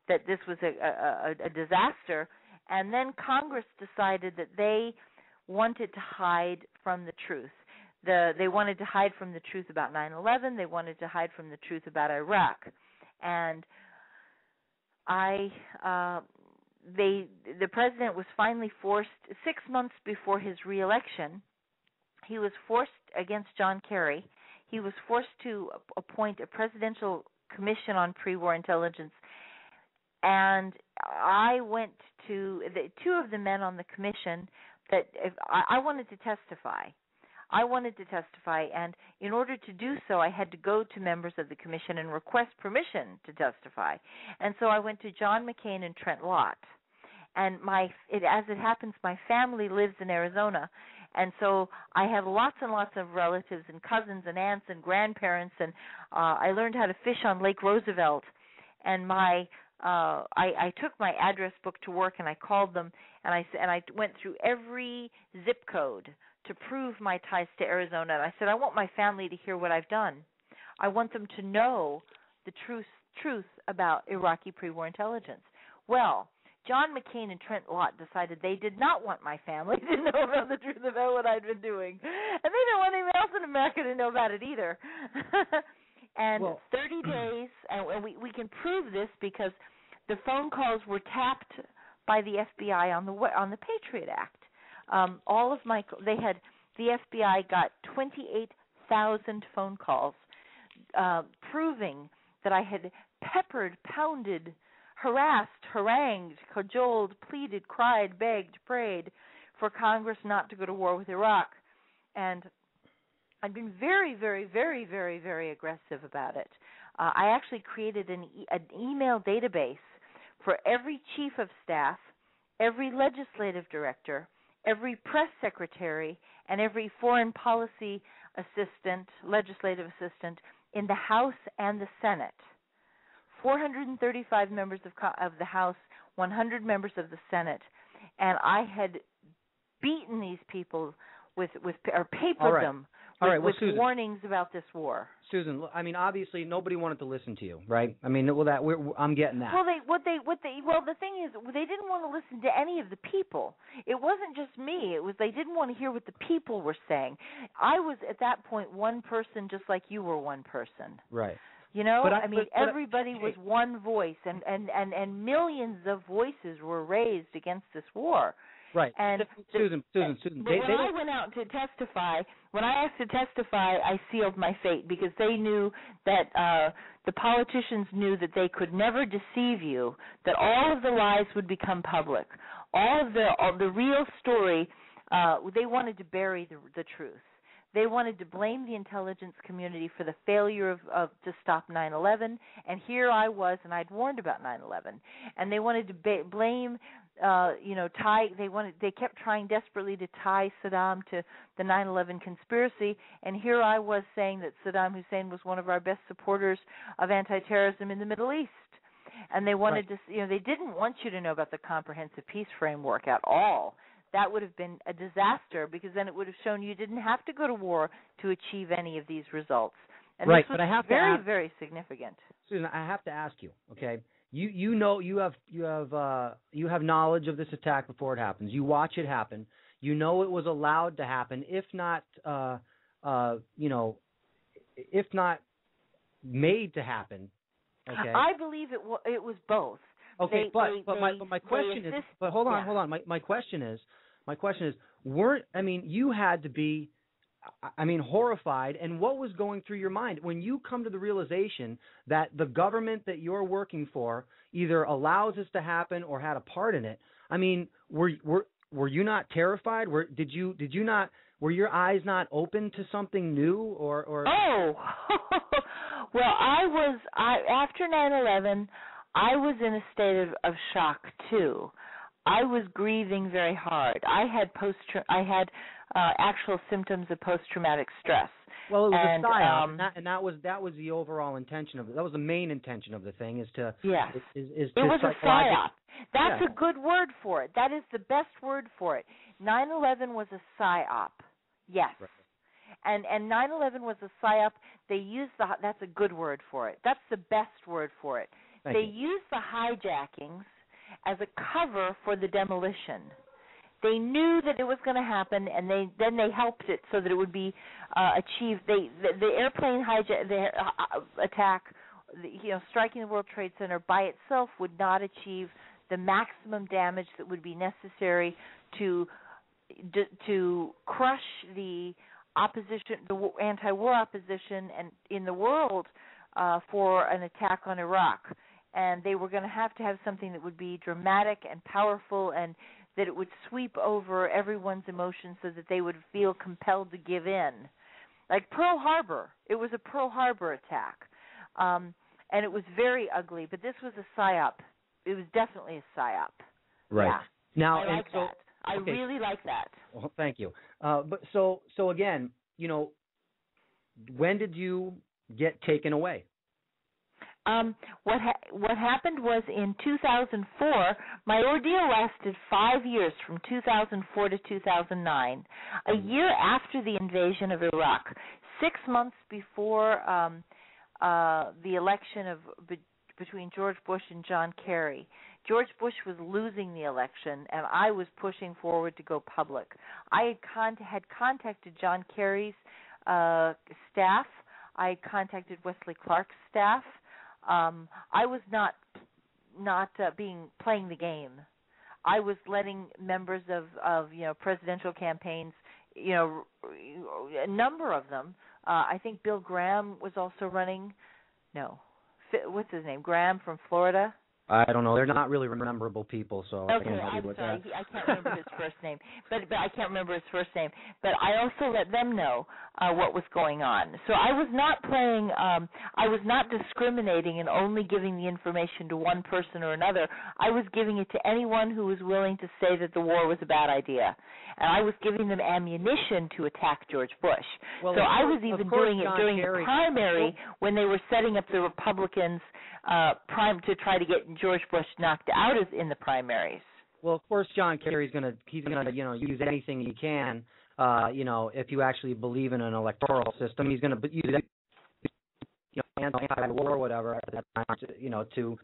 that this was a disaster. And then Congress decided that they wanted to hide from the truth. They wanted to hide from the truth about 9/11. They wanted to hide from the truth about Iraq. And the president was finally forced, 6 months before his reelection, he was forced against John Kerry. He was forced to appoint a presidential commission on pre-war intelligence. And I went to two of the men on the commission that I wanted to testify. And in order to do so, I had to go to members of the commission and request permission to testify. And so I went to John McCain and Trent Lott. And as it happens, my family lives in Arizona, and so I have lots and lots of relatives and cousins and aunts and grandparents, and I learned how to fish on Lake Roosevelt. And I took my address book to work, and I called them, and I went through every zip code to prove my ties to Arizona. And I said, I want my family to hear what I've done. I want them to know the truth about Iraqi pre-war intelligence. Well, John McCain and Trent Lott decided they did not want my family to know about the truth about what I'd been doing. And they didn't want anyone else in America to know about it either. And 30 days, and we can prove this because the phone calls were tapped by the FBI on the Patriot Act. The FBI got 28,000 phone calls proving that I had peppered, pounded, harassed, harangued, cajoled, pleaded, cried, begged, prayed for Congress not to go to war with Iraq. And I've been very, very, very, very, very aggressive about it. I actually created an email database for every chief of staff, every legislative director, every press secretary, and every foreign policy assistant, legislative assistant in the House and the Senate. 435 members of the House, 100 members of the Senate, and I had beaten these people papered them with Susan, warnings about this war. Susan, I mean, obviously nobody wanted to listen to you, right? I mean, I'm getting that. Well, the thing is, they didn't want to listen to any of the people. It wasn't just me. It was they didn't want to hear what the people were saying. I was at that point one person, just like you were one person. Right. You know, everybody was one voice, and millions of voices were raised against this war. Right. And Susan. When I went out to testify, when I asked to testify, I sealed my fate because they knew that the politicians knew that they could never deceive you, that all of the lies would become public. All of the real story, they wanted to bury the truth. They wanted to blame the intelligence community for the failure to stop 9/11, and here I was, and I'd warned about 9/11, and they wanted to blame, They kept trying desperately to tie Saddam to the 9/11 conspiracy, and here I was saying that Saddam Hussein was one of our best supporters of anti-terrorism in the Middle East, and they wanted to, they didn't want you to know about the comprehensive peace framework at all. That would have been a disaster because then it would have shown you didn't have to go to war to achieve any of these results. And this was very, very significant. Susan, I have to ask you, okay? You have knowledge of this attack before it happens. You watch it happen. You know it was allowed to happen, if not made to happen. Okay. I believe it was both. Okay, my question is, hold on. My question is, you had to be horrified. And what was going through your mind when you come to the realization that the government that you're working for either allows this to happen or had a part in it? I mean, were you not terrified? Were your eyes not open to something new or? Oh, well, after 9/11, I was in a state of shock too. I was grieving very hard. I had actual symptoms of post-traumatic stress. Well, it was a psyop, and that was the overall intention of it. That was the main intention of the thing, is to yes. Is it was a psyop. That's a good word for it. That is the best word for it. 9/11 was a psyop. Yes. Right. And 9/11 was a psyop. They used that's a good word for it. That's the best word for it. They used the hijackings as a cover for the demolition. They knew that it was going to happen, and then they helped it so that it would be achieved. The airplane attack, striking the World Trade Center by itself would not achieve the maximum damage that would be necessary to crush the opposition, the anti-war opposition, and in the world for an attack on Iraq. And they were going to have something that would be dramatic and powerful, and that it would sweep over everyone's emotions so that they would feel compelled to give in. Like Pearl Harbor. It was a Pearl Harbor attack. And it was very ugly, but this was a psyop. It was definitely a psyop. Right. Yeah. Now, I like that. I really like that. Well, thank you. But so again, when did you get taken away? What happened was in 2004, my ordeal lasted 5 years, from 2004 to 2009, a year after the invasion of Iraq, 6 months before the election between George Bush and John Kerry. George Bush was losing the election, and I was pushing forward to go public. I had contacted John Kerry's staff. I had contacted Wesley Clark's staff. I was not playing the game. I was letting members of presidential campaigns, a number of them. I think Bill Graham was also running. No, what's his name? Graham from Florida. I don't know. They're not really memorable people, so okay, I'm sorry. I can't remember his first name, but I can't remember his first name. But I also let them know what was going on. So I was not playing. I was not discriminating and only giving the information to one person or another. I was giving it to anyone who was willing to say that the war was a bad idea, and I was giving them ammunition to attack George Bush. Well, so I was even doing it during the primary when they were setting up the Republicans' to try to get George Bush knocked out in the primaries. Well, of course, John Kerry's gonna use anything he can. If you actually believe in an electoral system, he's gonna use it, anti-war or whatever at that time, to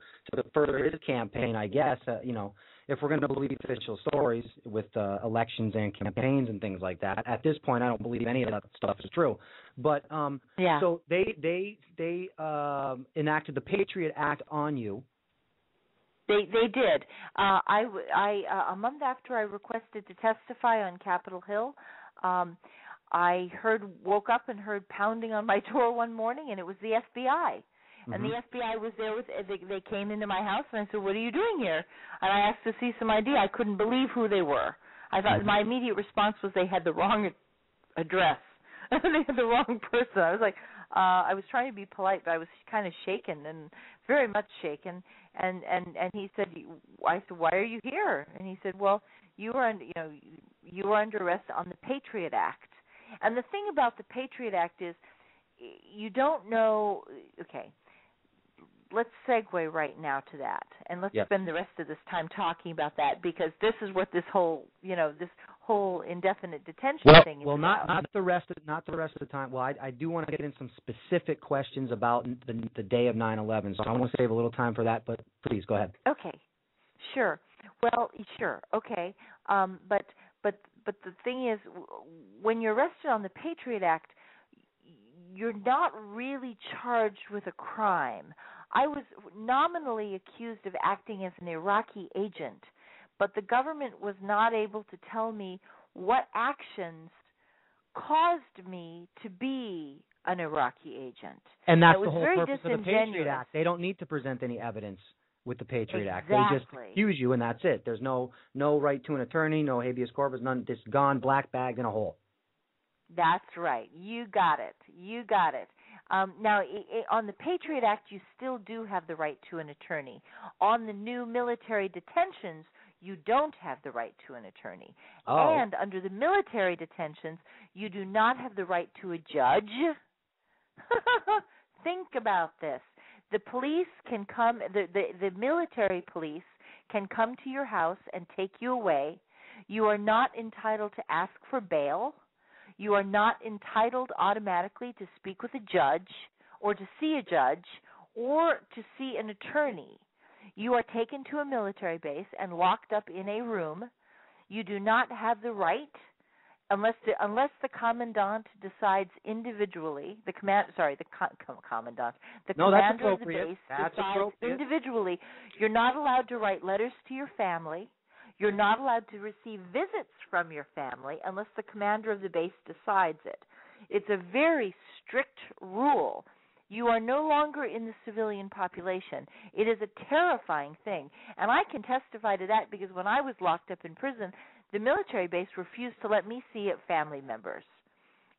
further his campaign, I guess. If we're going to believe official stories with elections and campaigns and things like that, at this point, I don't believe any of that stuff is true. But so they enacted the Patriot Act on you. They did. A month after I requested to testify on Capitol Hill, I woke up and heard pounding on my door one morning, and it was the FBI. And the FBI was there they came into my house, and I said, "What are you doing here?" And I asked to see some ID. I couldn't believe who they were. I thought my immediate response was they had the wrong address. They had the wrong person. I was like, I was trying to be polite, but I was kind of shaken and very much shaken. And he said, I said, "Why are you here?" And he said, "Well, you were under arrest on the Patriot Act." And the thing about the Patriot Act is, you don't know. Okay, let's segue right now to that, and let's spend the rest of this time talking about that, because this is what this whole indefinite detention thing is about. Not the rest of the time. Well, I do want to get in some specific questions about the day of 9/11, so I want to save a little time for that. But please go ahead. Okay, sure. Well, sure. Okay, but the thing is, when you're arrested on the Patriot Act, you're not really charged with a crime. I was nominally accused of acting as an Iraqi agent, but the government was not able to tell me what actions caused me to be an Iraqi agent. And that's it was the whole very purpose of the Patriot disingenuous. Act. They don't need to present any evidence with the Patriot Act. Exactly. They just accuse you, and that's it. There's no right to an attorney, no habeas corpus, none. Just gone, black bagged in a hole. That's right. You got it. You got it. Now, on the Patriot Act, you still do have the right to an attorney. On the new military detentions, you don't have the right to an attorney. Oh. And under the military detentions, you do not have the right to a judge. Think about this. The police can come, the military police can come to your house and take you away. You are not entitled to ask for bail. You are not entitled automatically to speak with a judge or to see a judge or to see an attorney. You are taken to a military base and locked up in a room. You do not have the right, unless the commandant decides individually. The commandant of the base decides individually. You're not allowed to write letters to your family. You're not allowed to receive visits from your family unless the commander of the base decides it. It's a very strict rule. You are no longer in the civilian population. It is a terrifying thing. And I can testify to that because when I was locked up in prison, the military base refused to let me see family members.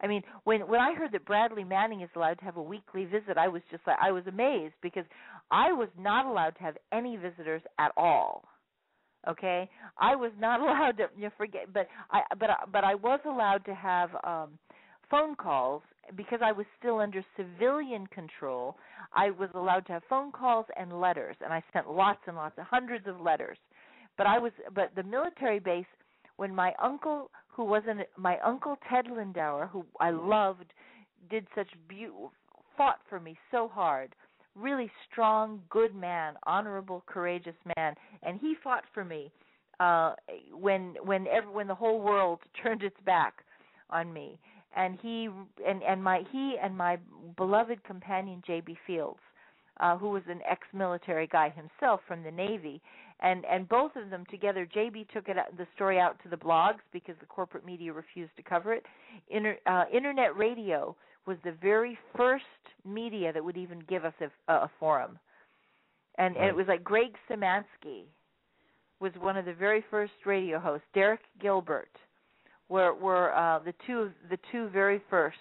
I mean, when I heard that Bradley Manning is allowed to have a weekly visit, I was amazed because I was not allowed to have any visitors at all. Okay, I was not allowed to but I was allowed to have phone calls because I was still under civilian control. I was allowed to have phone calls and letters, and I sent lots and lots, hundreds of letters. But the military base, when my uncle Ted Lindauer, who I loved, fought for me so hard. Really strong, good man, honorable, courageous man, and he fought for me when the whole world turned its back on me. And he and my beloved companion J.B. Fields, who was an ex-military guy himself from the Navy, and both of them together. J.B. took the story out to the blogs because the corporate media refused to cover it. Internet radio was the very first media that would even give us a forum. And it was like Greg Szymanski was one of the very first radio hosts. Derek Gilbert were the two very first.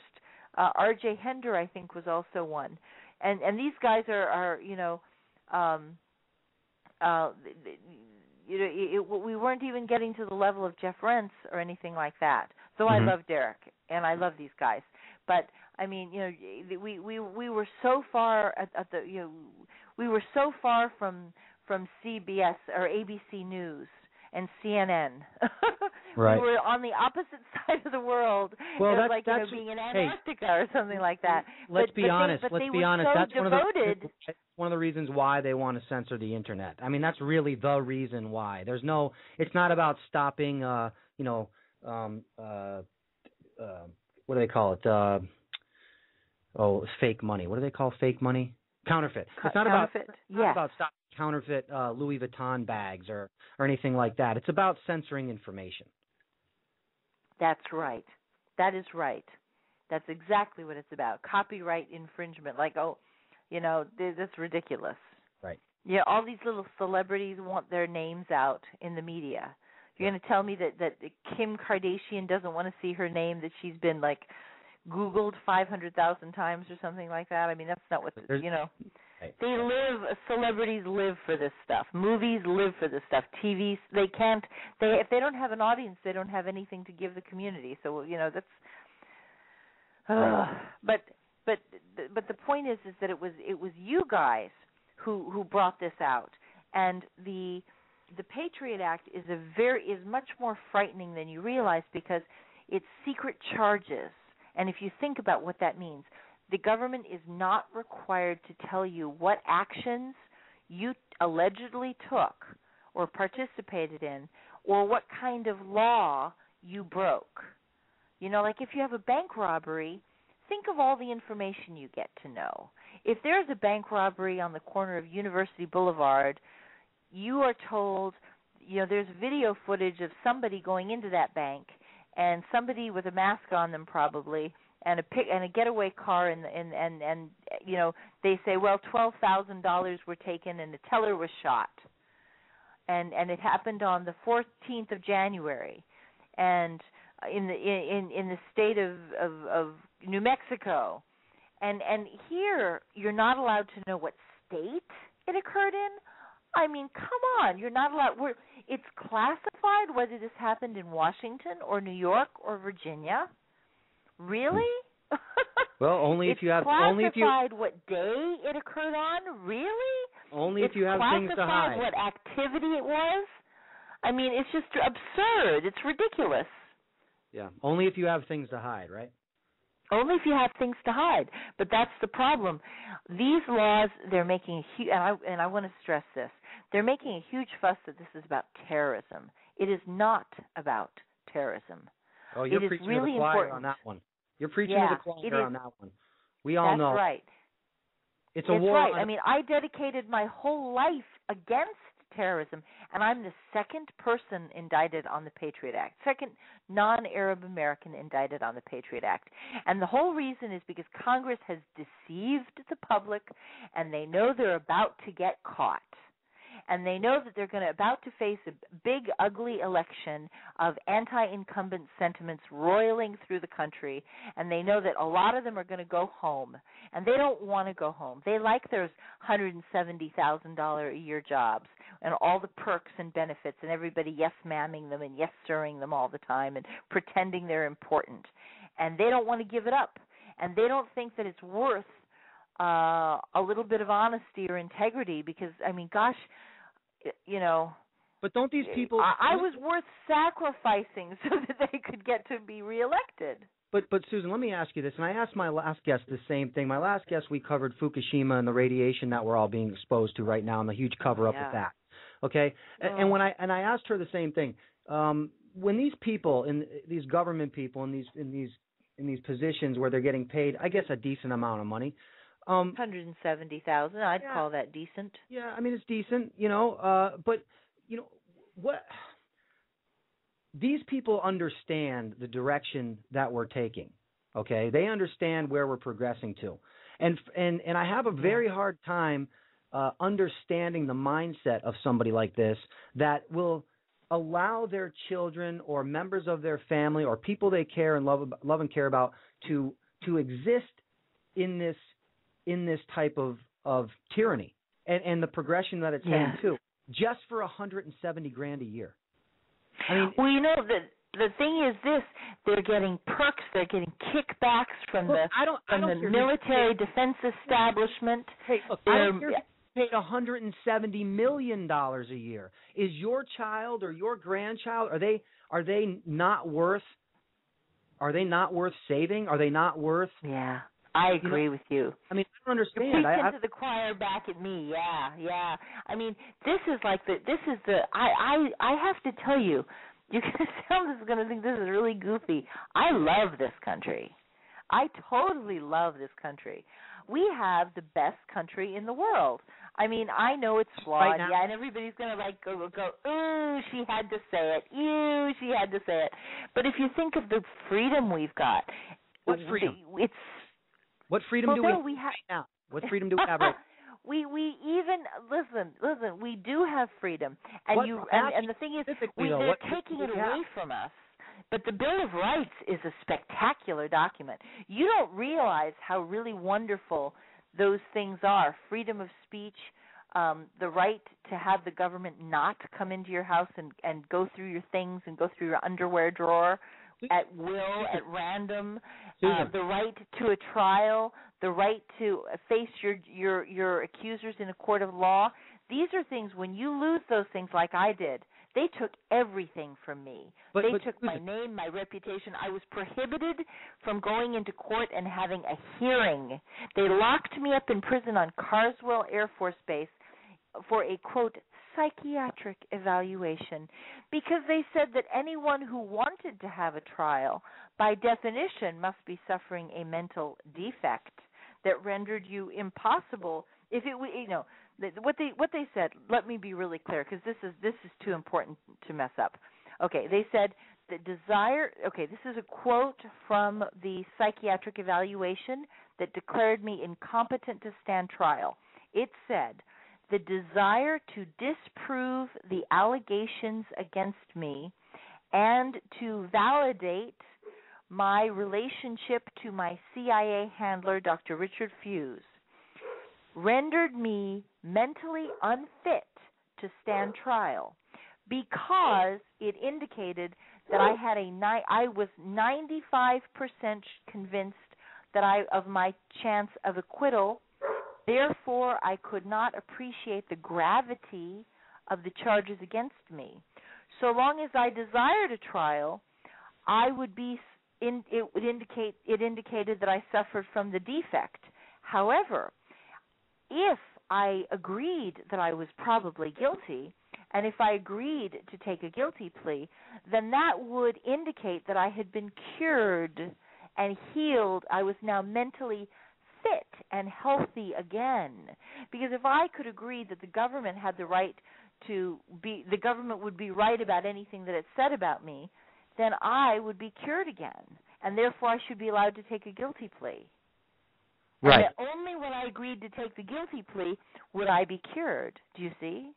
R.J. Hender, I think, was also one. And these guys we weren't even getting to the level of Jeff Rentz or anything like that. So I love Derek and I love these guys. But I mean, we were so far we were so far from CBS or ABC News and CNN. Right. We were on the opposite side of the world. Well, it was that's being in Antarctica or something like that. Let's be honest. They That's devoted. one of the reasons why they want to censor the internet. I mean, that's really the reason why. It's not about stopping, what do they call it? Fake money. What do they call fake money? Counterfeit. It's not counterfeit. about stopping counterfeit Louis Vuitton bags or anything like that. It's about censoring information. That's right. That is right. That's exactly what it's about. Copyright infringement. That's ridiculous. Right. Yeah, all these little celebrities want their names out in the media. You're going to tell me that Kim Kardashian doesn't want to see her name, that she's been Googled 500,000 times or something like that? I mean, that's not what Right. Celebrities live for this stuff. Movies live for this stuff. TVs, if they don't have an audience, they don't have anything to give the community. So, that's but the point is that it was you guys who brought this out. And the Patriot Act is much more frightening than you realize because it's secret charges. And if you think about what that means, the government is not required to tell you what actions you allegedly took or participated in or what kind of law you broke. If you have a bank robbery, think of all the information you get to know. If there's a bank robbery on the corner of University Boulevard, you are told, there's video footage of somebody going into that bank and somebody with a mask on them probably, and a getaway car, and you know, they say, well, $12,000 were taken and the teller was shot, and it happened on the 14th of January, and in the state of New Mexico, and here you're not allowed to know what state it occurred in. I mean, come on, you're not allowed. It's classified whether this happened in Washington or New York or Virginia. Really? Well, only if you have classified what day it occurred on. Really? Only if you have things to hide. What activity it was. I mean, it's just absurd. It's ridiculous. Yeah. Only if you have things to hide, right? Only if you have things to hide. But that's the problem. These laws, they're making a huge, and I want to stress this, they're making a huge fuss that this is about terrorism. It is not about terrorism. Oh, you're preaching to the choir on that one. You're preaching to the choir on that one. We all know. That's right. It's a war. Right. I mean, I dedicated my whole life against terrorism, and I'm the second person indicted on the Patriot Act, second non-Arab American indicted on the Patriot Act. And the whole reason is because Congress has deceived the public, and they know they're about to get caught. And they know that they're about to face a big, ugly election of anti-incumbent sentiments roiling through the country, and they know that a lot of them are going to go home, and they don't want to go home. They like those $170,000 a year jobs and all the perks and benefits, and everybody yes-mamming them and yes-sirring them all the time and pretending they're important. And they don't want to give it up, and they don't think that it's worth a little bit of honesty or integrity because, I mean, gosh, you know. But don't these people... I was worth sacrificing so that they could get to be reelected. But Susan, let me ask you this, and I asked my last guest the same thing. My last guest, we covered Fukushima and the radiation that we're all being exposed to right now and the huge cover-up of that. Okay? And when I asked her the same thing, when these people, these government people in these positions where they're getting paid, I guess, a decent amount of money... $170,000. I'd call that decent. Yeah, I mean it's decent, you know. But you know what? These people understand the direction that we're taking. Okay, they understand where we're progressing to, and I have a very hard time understanding the mindset of somebody like this that will allow their children or members of their family or people they care and love and care about to exist in this type of tyranny and the progression that it's heading to, just for $170,000 a year. I mean, well, you know, the thing is this: they're getting perks, they're getting kickbacks from the military defense establishment. Hey, look, I don't care if you paid $170 million a year. Is your child or your grandchild are they not worth saving? Are they not worth? Yeah. I agree with you. I mean, I don't understand. You're preaching to the choir back at me. Yeah. I mean, I have to tell you, you're going to think this is really goofy. I love this country. I totally love this country. We have the best country in the world. I mean, I know it's flawed, right, and everybody's going to go, ooh, she had to say it. Ew, she had to say it. But if you think of the freedom we've got. What freedom? What freedom do we have right now? What freedom do we have right now? We even listen. We do have freedom, and the thing is, they're taking it away from us. But the Bill of Rights is a spectacular document. You don't realize how really wonderful those things are: freedom of speech, the right to have the government not come into your house and go through your things and go through your underwear drawer at will, at random, the right to a trial, the right to face your accusers in a court of law. These are things, when you lose those things like I did, they took everything from me. They took my name, my reputation. I was prohibited from going into court and having a hearing. They locked me up in prison on Carswell Air Force Base for a, quote, psychiatric evaluation, because they said that anyone who wanted to have a trial, by definition, must be suffering a mental defect that rendered you impossible. If it, you know, what they said. Let me be really clear, because this is too important to mess up. Okay, they said the desire, okay, this is a quote from the psychiatric evaluation that declared me incompetent to stand trial. It said, the desire to disprove the allegations against me and to validate my relationship to my CIA handler, Dr. Richard Fuse, rendered me mentally unfit to stand trial because it indicated that I was 95% convinced that of my chance of acquittal. Therefore, I could not appreciate the gravity of the charges against me. So long as I desired a trial, it indicated that I suffered from the defect. However, if I agreed that I was probably guilty, and if I agreed to take a guilty plea, then that would indicate that I had been cured and healed. I was now mentally fit and healthy again. Because if I could agree that the government had the right the government would be right about anything that it said about me, then I would be cured again, and therefore I should be allowed to take a guilty plea. Right. And only when I agreed to take the guilty plea would I be cured. Do you see?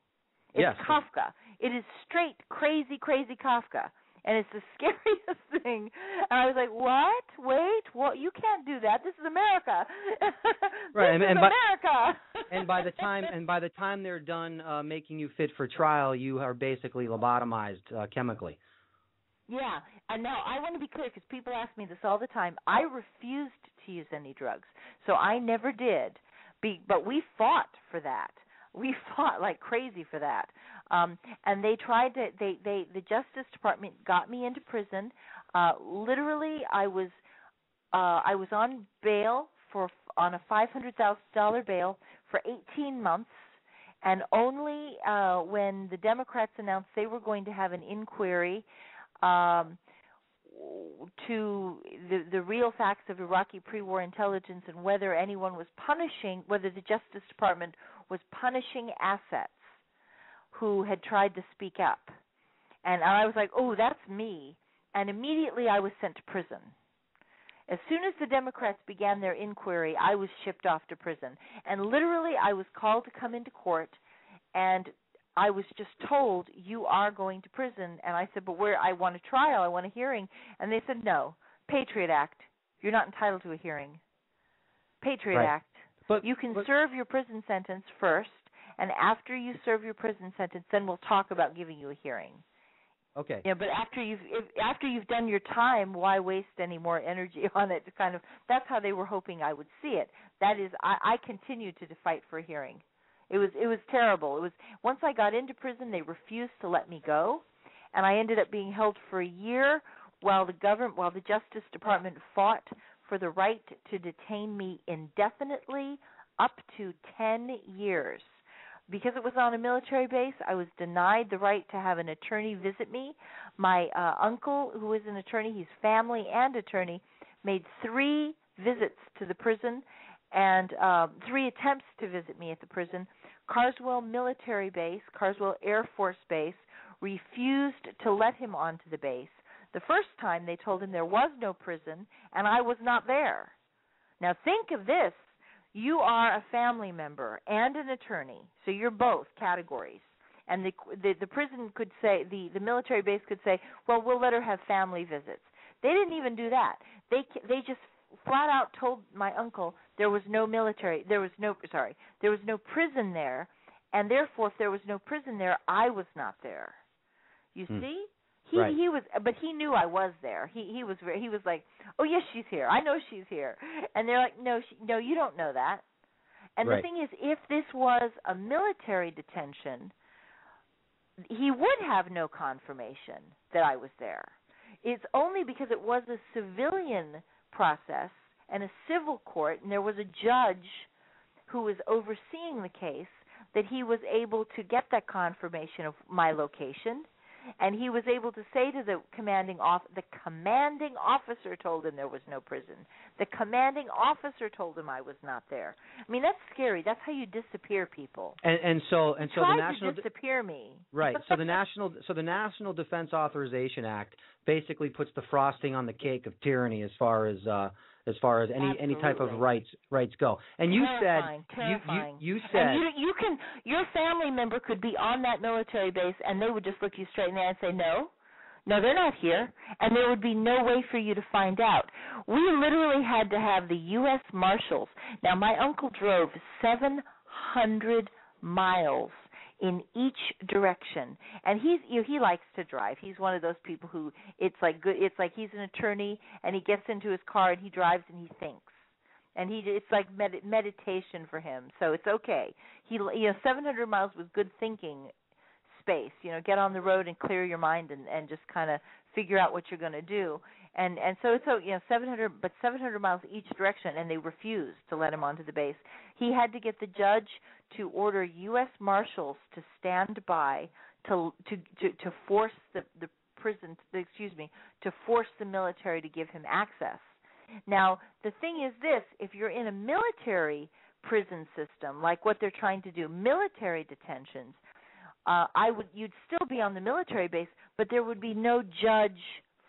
It's yes. Kafka. It is straight crazy, crazy Kafka. And it's the scariest thing. And I was like, what? Wait, what? You can't do that. This is America. Right. This is America. And by the time they're done making you fit for trial, you are basically lobotomized chemically. Yeah. And now I want to be clear because people ask me this all the time. I refused to use any drugs, so I never did. But we fought for that. We fought like crazy for that. And they tried to. The Justice Department got me into prison. Literally, I was on bail on a $500,000 bail for 18 months, and only when the Democrats announced they were going to have an inquiry to the real facts of Iraqi pre-war intelligence and whether whether the Justice Department was punishing assets who had tried to speak up. And I was like, oh, that's me. And immediately I was sent to prison. As soon as the Democrats began their inquiry, I was shipped off to prison. And literally I was called to come into court, and I was just told, you are going to prison. And I said, but I want a trial, I want a hearing. And they said, no, Patriot Act, you're not entitled to a hearing. Patriot Right. Act. You can serve your prison sentence first, and after you serve your prison sentence, then we'll talk about giving you a hearing. Okay. Yeah, but after you've done your time, why waste any more energy on it? That's how they were hoping I would see it. That is, I continued to fight for a hearing. It was terrible. It was once I got into prison, they refused to let me go, and I ended up being held for a year while the Justice Department fought for the right to detain me indefinitely up to 10 years. Because it was on a military base, I was denied the right to have an attorney visit me. My uncle, who is an attorney, he's family and attorney, made 3 visits to the prison and 3 attempts to visit me at the prison. Carswell Military Base, Carswell Air Force Base, refused to let him onto the base. The first time they told him there was no prison, and I was not there. Now think of this. You are a family member and an attorney, so you're both categories. And the prison could say, the military base could say, well, we'll let her have family visits. They didn't even do that. They just flat out told my uncle there was no prison there, and therefore if there was no prison there, I was not there. You see? Right. He was, but he knew I was there. He was like, oh yes, she's here. I know she's here. And they're like, no, you don't know that. And right. The thing is, if this was a military detention, he would have no confirmation that I was there. It's only because it was a civilian process and a civil court, and there was a judge who was overseeing the case, that he was able to get that confirmation of my location. And he was able to say to the commanding officer told him there was no prison. The commanding officer told him I was not there. I mean, that's scary. That's how you disappear people. And so the National to disappear me. Right. So the National Defense Authorization Act basically puts the frosting on the cake of tyranny as far as any type of rights go. And you terrifying. you said and your family member could be on that military base and they would just look you straight in the eye and say no, they're not here, and there would be no way for you to find out. We literally had to have the U.S. Marshals. Now, my uncle drove 700 miles in each direction, and he likes to drive. He's one of those people who it's like he's an attorney, and he gets into his car and he drives and he thinks, and it's like meditation for him. So it's okay. 700 miles with good thinking space. Get on the road and clear your mind and just kind of figure out what you're going to do. And so it's 700 miles each direction, and they refused to let him onto the base. He had to get the judge to order U.S. Marshals to stand by to force the prison, to force the military to give him access. Now, the thing is this: if you're in a military prison system, like what they're trying to do, military detentions, you'd still be on the military base, but there would be no judge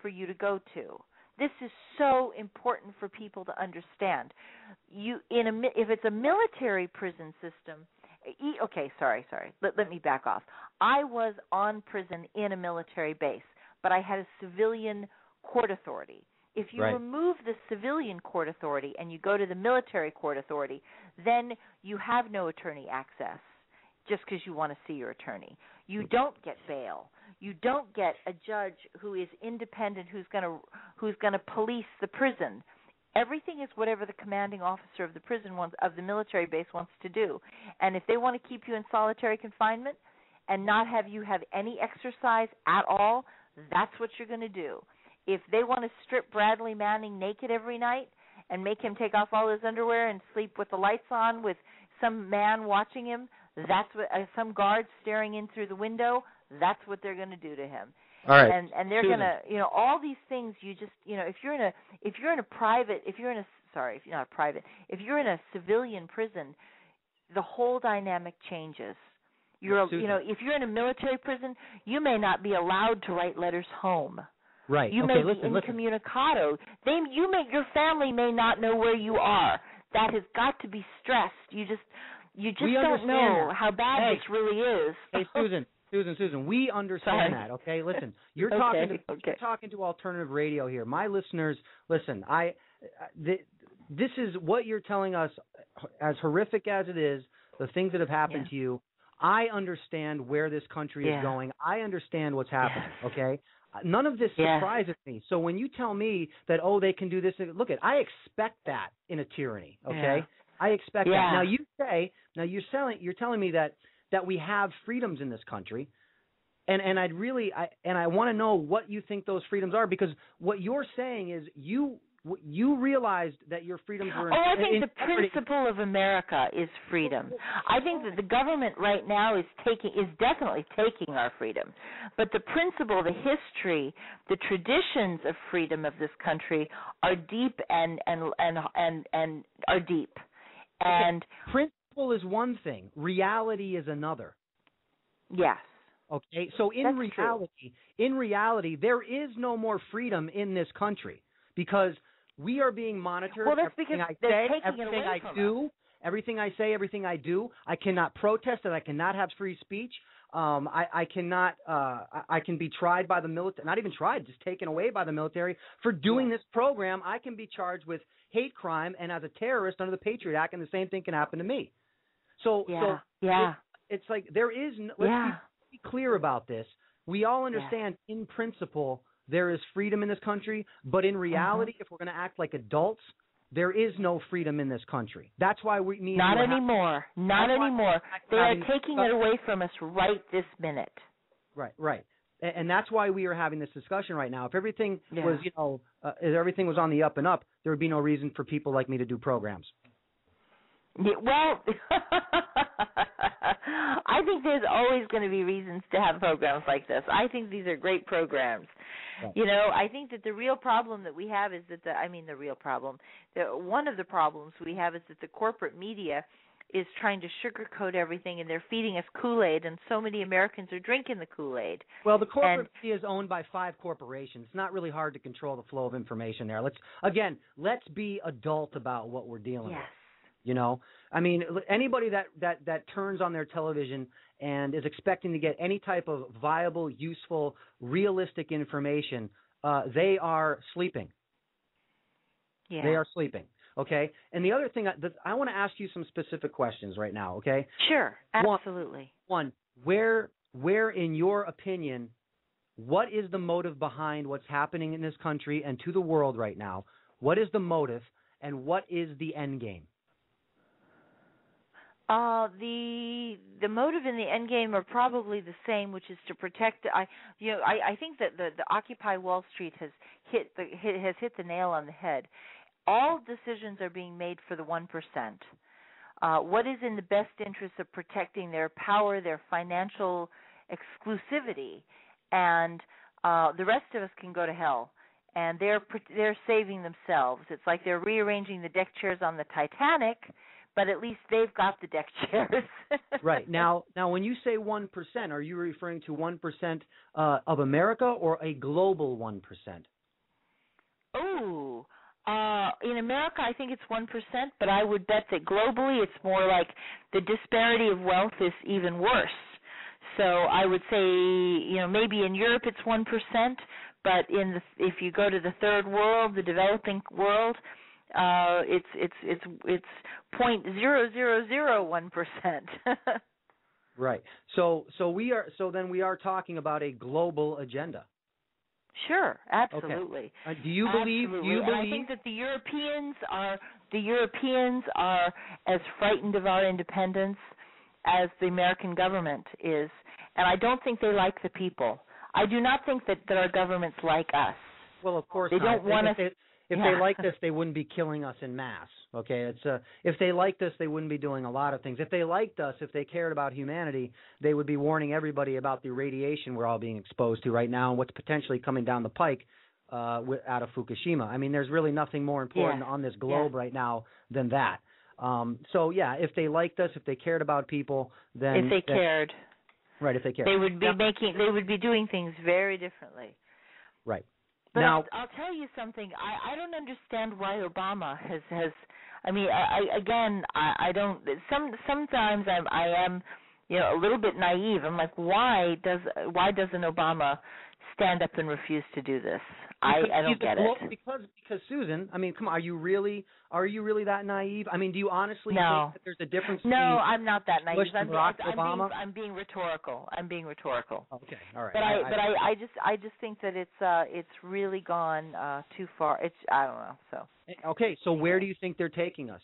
for you to go to. This is so important for people to understand. If it's a military prison system, sorry. Let me back off. I was on prison in a military base, but I had a civilian court authority. If you remove the civilian court authority and you go to the military court authority, then you have no attorney access just because you want to see your attorney. You don't get bail. You don't get a judge who is independent, who's going to police the prison. Everything is whatever the commanding officer of the prison of the military base wants to do. And if they want to keep you in solitary confinement and not have you have any exercise at all, that's what you're going to do. If they want to strip Bradley Manning naked every night and make him take off all his underwear and sleep with the lights on with some man watching him, that's what some guard staring in through the window, that's what they're going to do to him. All right. And they're going to, all these things if you're in a civilian prison, the whole dynamic changes. If you're in a military prison, you may not be allowed to write letters home. Right. You may be incommunicado. Your family may not know where you are. That has got to be stressed. You just don't know how bad this really is. Hey, Susan, we understand that. Okay, listen, you're talking to alternative radio here. My listeners, listen. This is what you're telling us. As horrific as it is, the things that have happened to you. I understand where this country is going. I understand what's happening. Okay. None of this surprises me. So when you tell me that, they can do this, look, I expect that in a tyranny, okay? Yeah. I expect that. Now you're telling me that we have freedoms in this country, and I want to know what you think those freedoms are, because what you're saying is you realized that your freedoms were I think the principle of America is freedom. I think that the government right now is definitely taking our freedom. But the principle, the history, the traditions of freedom of this country are deep and are deep. And principle is one thing, reality is another. Yes. Okay. So in reality, there is no more freedom in this country, because we are being monitored. Well, that's because they're taking it away from us. Everything I say, everything I do, I cannot protest, and I cannot have free speech. I cannot. I can be tried by the military. Not even tried, just taken away by the military for doing this program. I can be charged with hate crime and as a terrorist under the Patriot Act, and the same thing can happen to me. It's like there is. Let's be clear about this. We all understand in principle there is freedom in this country, but in reality, if we're going to act like adults, there is no freedom in this country. That's why we need. Not anymore. Not anymore. They are taking it away from us right this minute. Right. And that's why we are having this discussion right now. If everything was, if everything was on the up and up, there would be no reason for people like me to do programs. Yeah, well, I think there's always going to be reasons to have programs like this. I think these are great programs. Right. You know, I think that the real problem that we have is that one of the problems we have is that the corporate media is trying to sugarcoat everything, and they're feeding us Kool-Aid, and so many Americans are drinking the Kool-Aid. Well, the corporate media is owned by 5 corporations. It's not really hard to control the flow of information there. Let's be adult about what we're dealing with. You know, I mean, anybody that turns on their television and is expecting to get any type of viable, useful, realistic information, they are sleeping. Yeah. They are sleeping. Okay. And the other thing, I want to ask you some specific questions right now. Okay. Sure. Absolutely. One, where in your opinion, what is the motive behind what's happening in this country and to the world right now? What is the motive, and what is the end game? The motive and the end game are probably the same, which is to protect. I think that the Occupy Wall Street has hit the nail on the head. All decisions are being made for the 1%. What is in the best interest of protecting their power, their financial exclusivity, and the rest of us can go to hell. And they're saving themselves. It's like they're rearranging the deck chairs on the Titanic, but at least they've got the deck chairs. Right. Now, when you say 1%, are you referring to 1% of America or a global 1%? Oh. In America, I think it's 1%, but I would bet that globally it's more like the disparity of wealth is even worse. So I would say, maybe in Europe it's 1%, but if you go to the third world, the developing world, it's 0.0001%. Right. So we are talking about a global agenda. Sure, absolutely. Okay. Do you believe? And I think that the Europeans are as frightened of our independence as the American government is, and I don't think they like the people. I do not think that our governments like us. Well, of course they not. don't want us. If they liked us, they wouldn't be killing us en masse. Okay, if they liked us, they wouldn't be doing a lot of things. If they liked us, if they cared about humanity, they would be warning everybody about the radiation we're all being exposed to right now and what's potentially coming down the pike out of Fukushima. I mean, there's really nothing more important on this globe right now than that. If they liked us, if they cared about people, then if they cared, right? If they cared, they would be doing things very differently. Right. But now, I'll tell you something. I don't understand why Obama has. I mean, I don't. Sometimes I am, a little bit naive. I'm like, why doesn't Obama stand up and refuse to do this? I don't get it. Because Susan, I mean, come on, are you really that naive? I mean, do you honestly think that there's a difference? No, I'm not that naive. I'm being rhetorical. Okay, all right. But I just think that it's really gone too far. I don't know. So. Okay, so where do you think they're taking us?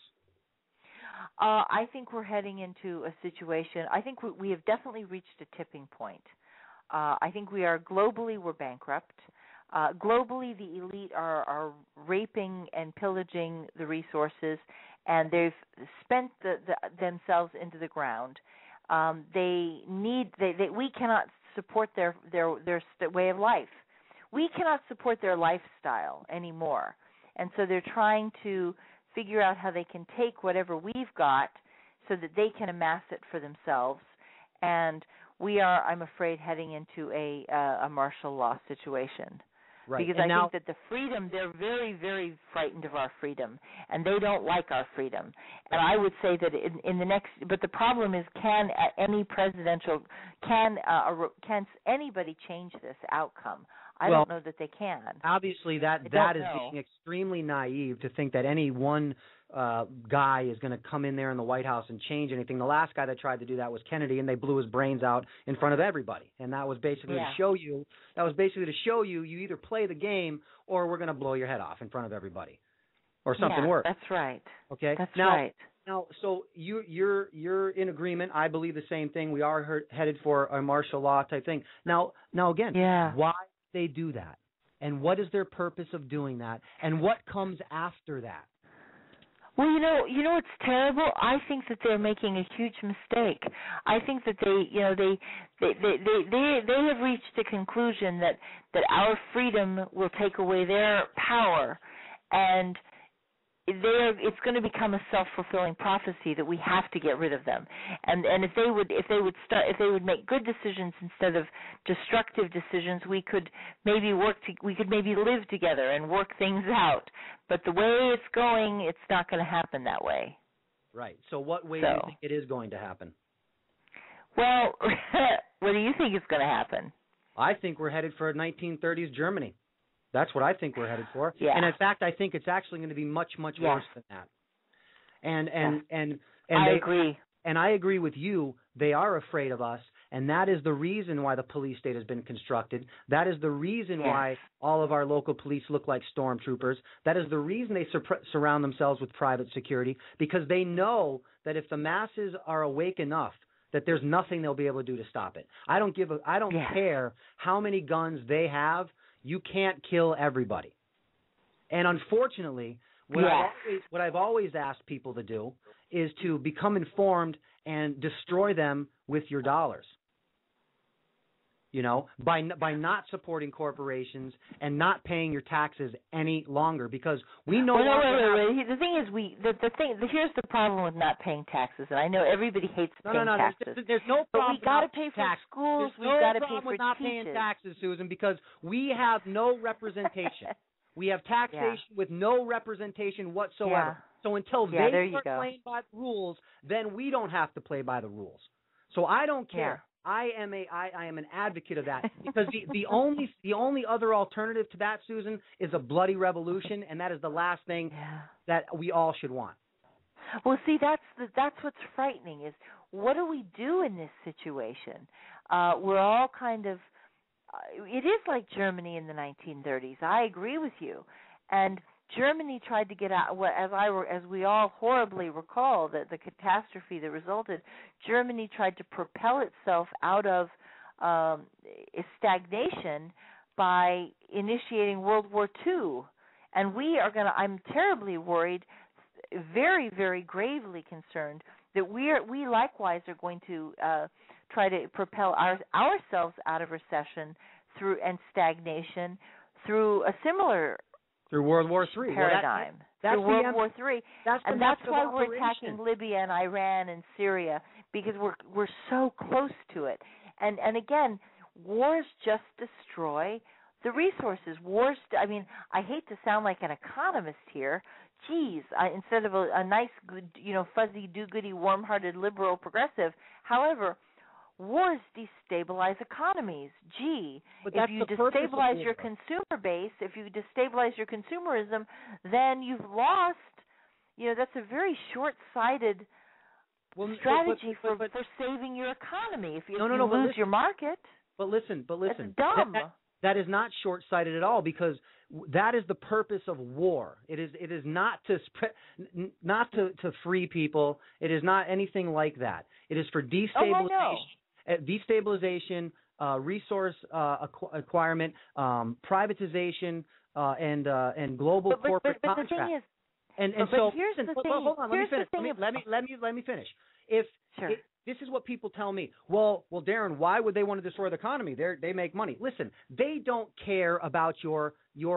I think we're heading into a situation. I think we have definitely reached a tipping point. I think we're bankrupt. Globally, the elite are raping and pillaging the resources, and they've spent themselves into the ground. We cannot support their way of life. We cannot support their lifestyle anymore, and so they're trying to figure out how they can take whatever we've got so that they can amass it for themselves. And we are, I'm afraid, heading into a martial law situation. Right. Because I think that the freedom, they're very, very frightened of our freedom, and they don't like our freedom. And I would say that in the next, but the problem is, can anybody change this outcome? I don't know that they can. Obviously, that is being extremely naive to think that any one guy is going to come in there in the White House and change anything. The last guy that tried to do that was Kennedy, and they blew his brains out in front of everybody. And that was basically to show you. You either play the game or we're going to blow your head off in front of everybody, or something worse. That's right. Okay. That's right. Now, so you're in agreement. I believe the same thing. We are headed for a martial law type thing. Now again, why they do that, and what is their purpose of doing that, and what comes after that? Well, you know, it's terrible. I think that they're making a huge mistake. I think that they have reached a conclusion that our freedom will take away their power, and it's going to become a self-fulfilling prophecy that we have to get rid of them. And if they would make good decisions instead of destructive decisions, we could maybe live together and work things out. But the way it's going, it's not going to happen that way. Right. So what way do you think it is going to happen? Well, what do you think is going to happen? I think we're headed for 1930s Germany. That's what I think we're headed for. Yeah. And in fact, I think it's actually going to be much, much worse than that. And I agree. And I agree with you. They are afraid of us, and that is the reason why the police state has been constructed. That is the reason why all of our local police look like stormtroopers. That is the reason they surround themselves with private security, because they know that if the masses are awake enough, that there's nothing they'll be able to do to stop it. I don't care how many guns they have. You can't kill everybody. And unfortunately, what I've always asked people to do is to become informed and destroy them with your dollars. You know, by not supporting corporations and not paying your taxes any longer, because we know. Wait. The thing is, here's the problem with not paying taxes, and I know everybody hates paying taxes. There's no problem. But we got to pay for schools. We've got to pay for not paying taxes, Susan, because we have no representation. We have taxation with no representation whatsoever. Yeah. So until they start playing by the rules, then we don't have to play by the rules. So I don't care. I am an advocate of that, because the only other alternative to that, Susan, is a bloody revolution, and that is the last thing that we all should want. Well, see, that's what's frightening, is what do we do in this situation? We're all kind of it is like Germany in the 1930s. I agree with you. And Germany tried to get out, as we all horribly recall, the catastrophe that resulted. Germany tried to propel itself out of stagnation by initiating World War II. And I'm terribly worried, very, very gravely concerned, that we likewise are going to try to propel ourselves out of recession and stagnation through a similar through World War III paradigm. That's through World War III, and that's why we're operation. attacking Libya and Iran and Syria, because we're so close to it. And again, wars just destroy the resources. I hate to sound like an economist here. Geez, instead of a nice, good, fuzzy, do-goody, warm-hearted, liberal, progressive. However, wars destabilize economies. If you destabilize your consumer base, if you destabilize your consumerism, then you've lost. That's a very short-sighted strategy for saving your economy. If you lose your market. But listen. That's dumb. That is not short-sighted at all, because that is the purpose of war. It is not to free people. It is not anything like that. It is for destabilization, resource acquirement, privatization, and global corporate contracts. The thing is, here's the thing. Hold on, let me finish. This is what people tell me. Well, Darren, why would they want to destroy the economy? They make money. Listen, they don't care about your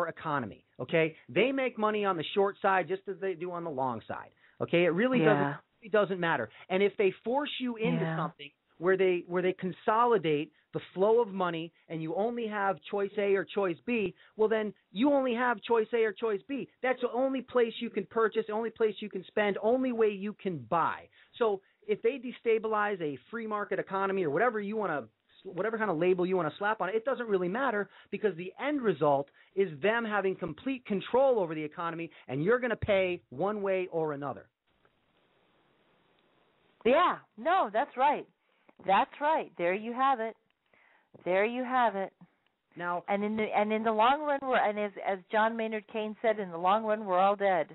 economy. Okay, they make money on the short side just as they do on the long side. Okay, it really doesn't matter. And if they force you into something where they consolidate the flow of money and you only have choice A or choice B, well, then you only have choice A or choice B. That's the only place you can purchase, the only place you can spend, only way you can buy. So if they destabilize a free market economy or whatever kind of label you want to slap on it, it doesn't really matter, because the end result is them having complete control over the economy, and you're going to pay one way or another. Yeah, no, that's right. That's right. There you have it. Now, and in the long run, as John Maynard Keynes said, in the long run, we're all dead.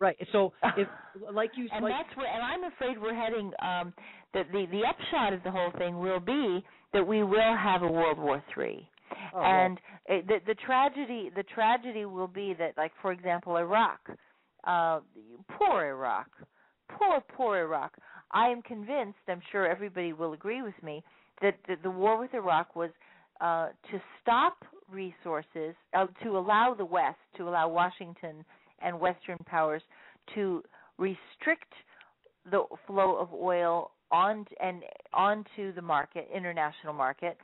Right. So, if and I'm afraid we're heading. The upshot of the whole thing will be that we will have a World War III, the tragedy will be that, like, for example, Iraq. poor Iraq. Poor Iraq. I am convinced, I'm sure everybody will agree with me, that the war with Iraq was to stop resources, to allow the West, to allow Washington and Western powers to restrict the flow of oil onto the market, international market,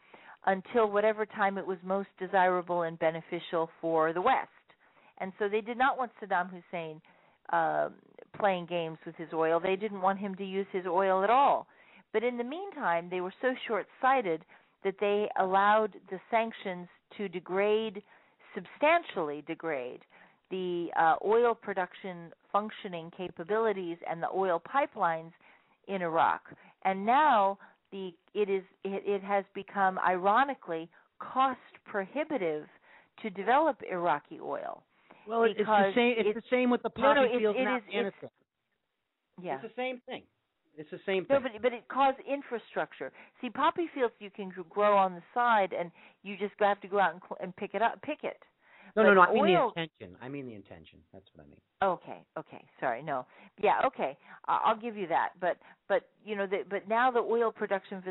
until whatever time it was most desirable and beneficial for the West. And so they did not want Saddam Hussein playing games with his oil. They didn't want him to use his oil at all. But in the meantime, they were so short-sighted that they allowed the sanctions to substantially degrade the oil production functioning capabilities and the oil pipelines in Iraq. And now it has become, ironically, cost prohibitive to develop Iraqi oil. Well, it's the same. It's the same with the poppy fields in Afghanistan. It's the same thing. It's the same thing. No, but it caused infrastructure. See, poppy fields you can grow on the side, and you just have to go out and pick it. No. I mean the intention. That's what I mean. Okay. Sorry. No. Yeah. Okay. I'll give you that. But but now the oil production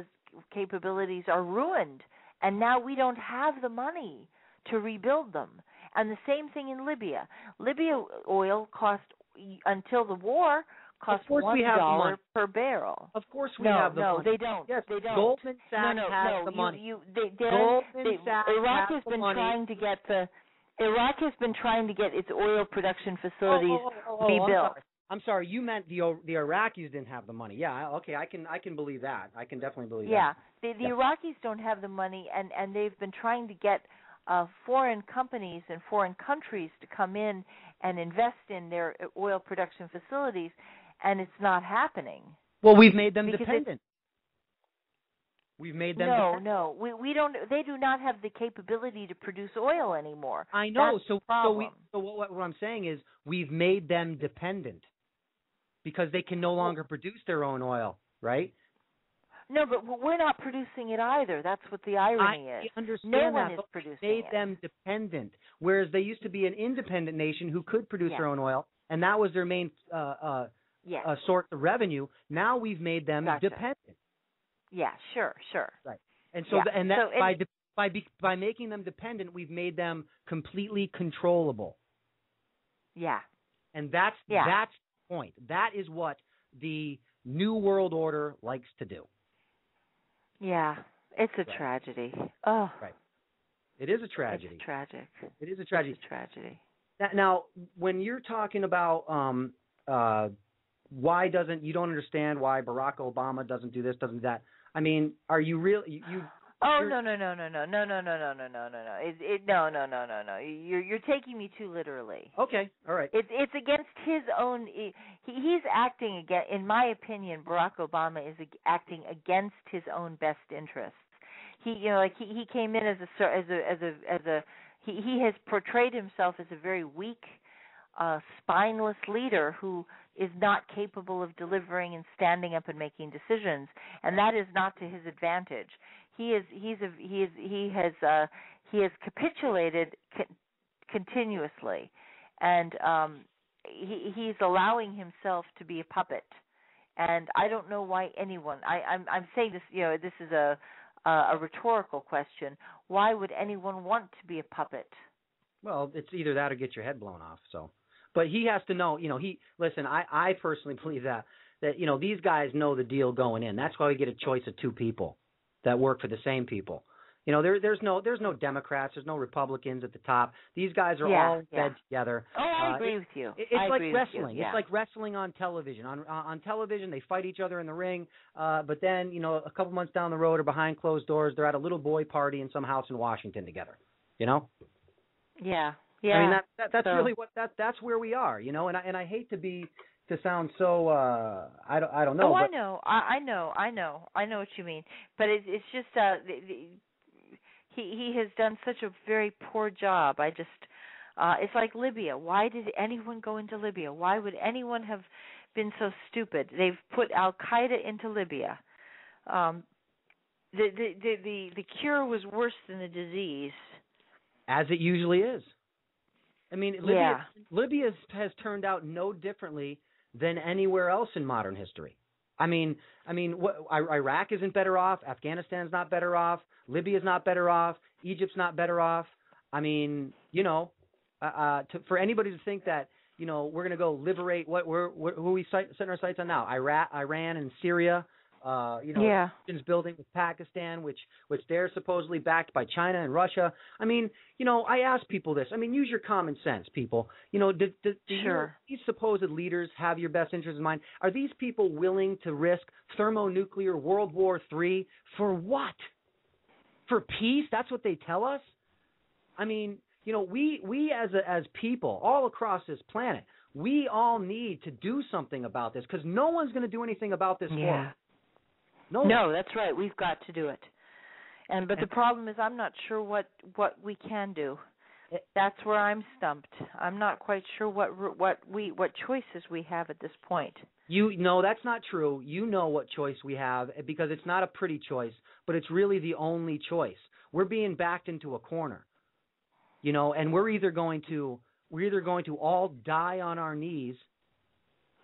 capabilities are ruined, and now we don't have the money to rebuild them. And the same thing in Libya. Libya oil until the war cost $1 per barrel. Of course we have the money. No, they don't. Yes, they don't. Goldman Sachs has the money. Iraq has been trying to get its oil production facilities rebuilt. I'm sorry. You meant the Iraqis didn't have the money. Yeah, okay. I can believe that. I can definitely believe that. Yeah, the Iraqis don't have the money, and they've been trying to get foreign companies and foreign countries to come in and invest in their oil production facilities, and it's not happening. Well, we've made them dependent. We've made them dependent. No, we don't. They do not have the capability to produce oil anymore. I know. That's the problem. So what I'm saying is we've made them dependent because they can no longer produce their own oil, right? No, but we're not producing it either. That's what the irony is. I understand no that, one is but producing made them dependent, whereas they used to be an independent nation who could produce their own oil, and that was their main source of revenue. Now we've made them dependent. Yeah, sure. Right, and by making them dependent, we've made them completely controllable. Yeah, and that's the point. That is what the New World Order likes to do. Yeah, it's a tragedy. Oh, right. It is a tragedy. It's tragic. It is a tragedy. It's a tragedy. Now, when you're talking about why you don't understand why Barack Obama doesn't do this, doesn't do that. I mean, are you really you? Oh no! You're taking me too literally. Okay, all right. It's against his own. He's acting against. In my opinion, Barack Obama is acting against his own best interests. He came in he has portrayed himself as a very weak, spineless leader who is not capable of delivering and standing up and making decisions, and that is not to his advantage. He has capitulated continuously, and he's allowing himself to be a puppet. And I don't know why anyone. I'm saying this. This is a rhetorical question. Why would anyone want to be a puppet? Well, it's either that or get your head blown off. So, but he has to know. Listen. I personally believe that these guys know the deal going in. That's why we get a choice of two people that work for the same people. There's no Democrats, there's no Republicans at the top. These guys are all fed together. Oh, I agree with you. It's like wrestling. It's like wrestling on television. On television, they fight each other in the ring, but then a couple months down the road or behind closed doors, they're at a little boy party in some house in Washington together. Yeah. I mean that's really what that's where we are. And I hate to sound so I don't know. Oh, I know what you mean. But it's just he has done such a very poor job. It's like Libya. Why did anyone go into Libya? Why would anyone have been so stupid? They've put Al Qaeda into Libya. The cure was worse than the disease. As it usually is. I mean, Yeah. Libya has turned out no differently than anywhere else in modern history. I mean, Iraq isn't better off. Afghanistan's not better off. Libya's not better off. Egypt's not better off. I mean, for anybody to think that, we're going to go liberate who we setting our sights on now, Iran and Syria, building with Pakistan, which they're supposedly backed by China and Russia. I mean, I ask people this. I mean, use your common sense, people. Do these supposed leaders have your best interests in mind? Are these people willing to risk thermonuclear World War III for what? For peace? That's what they tell us? I mean, we as people all across this planet, we all need to do something about this because no one's going to do anything about this for us. No, that's right. We've got to do it. But the problem is I'm not sure what we can do. That's where I'm stumped. I'm not quite sure what choices we have at this point. That's not true. You know what choice we have because it's not a pretty choice, but it's really the only choice. We're being backed into a corner. And we're either going to all die on our knees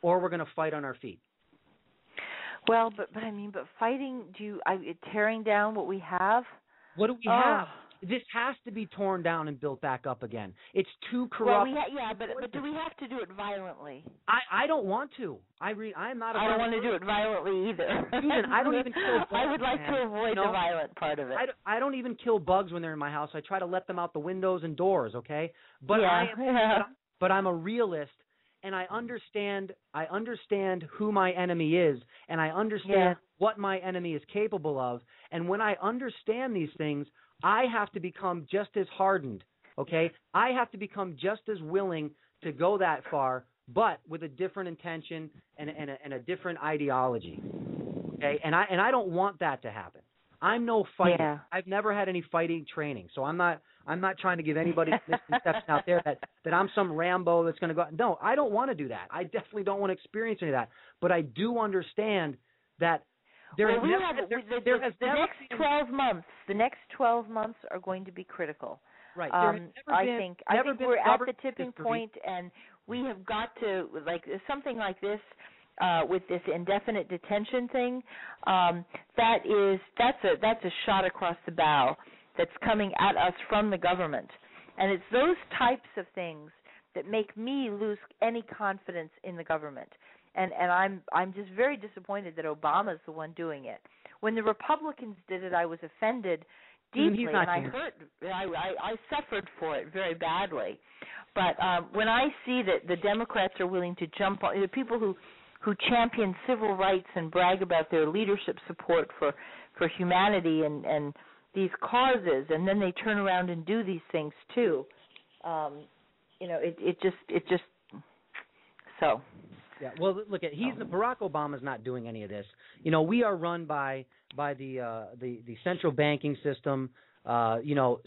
or we're going to fight on our feet. Well, but fighting, tearing down what we have? What do we have? This has to be torn down and built back up again. It's too corrupt. Well, but do we have to do it violently? I don't want to. I'm not. I don't want to do it violently either. Susan, I don't even kill bugs. I would like to avoid the violent part of it. I don't even kill bugs when they're in my house. I try to let them out the windows and doors. Okay, but but I'm a realist. And I understand who my enemy is, and I understand what my enemy is capable of. And when I understand these things, I have to become just as hardened, okay? I have to become just as willing to go that far, but with a different intention and a different ideology, okay? And I don't want that to happen. I'm no fighter. Yeah. I've never had any fighting training, so I'm not trying to give anybody misconception out there that I'm some Rambo that's going to go. No, I don't want to do that. I definitely don't want to experience any of that. But I do understand that the next 12 months are going to be critical. Right. I think we're at the tipping point, and we have got to something like this. With this indefinite detention thing, that's a shot across the bow that's coming at us from the government, and it's those types of things that make me lose any confidence in the government. And I'm just very disappointed that Obama's the one doing it. When the Republicans did it, I was offended deeply, and I suffered for it very badly. But when I see that the Democrats are willing to jump on the people who champion civil rights and brag about their leadership support for humanity and these causes, and then they turn around and do these things too. It just so. Yeah. Well, look at Barack Obama's not doing any of this. We are run by the central banking system.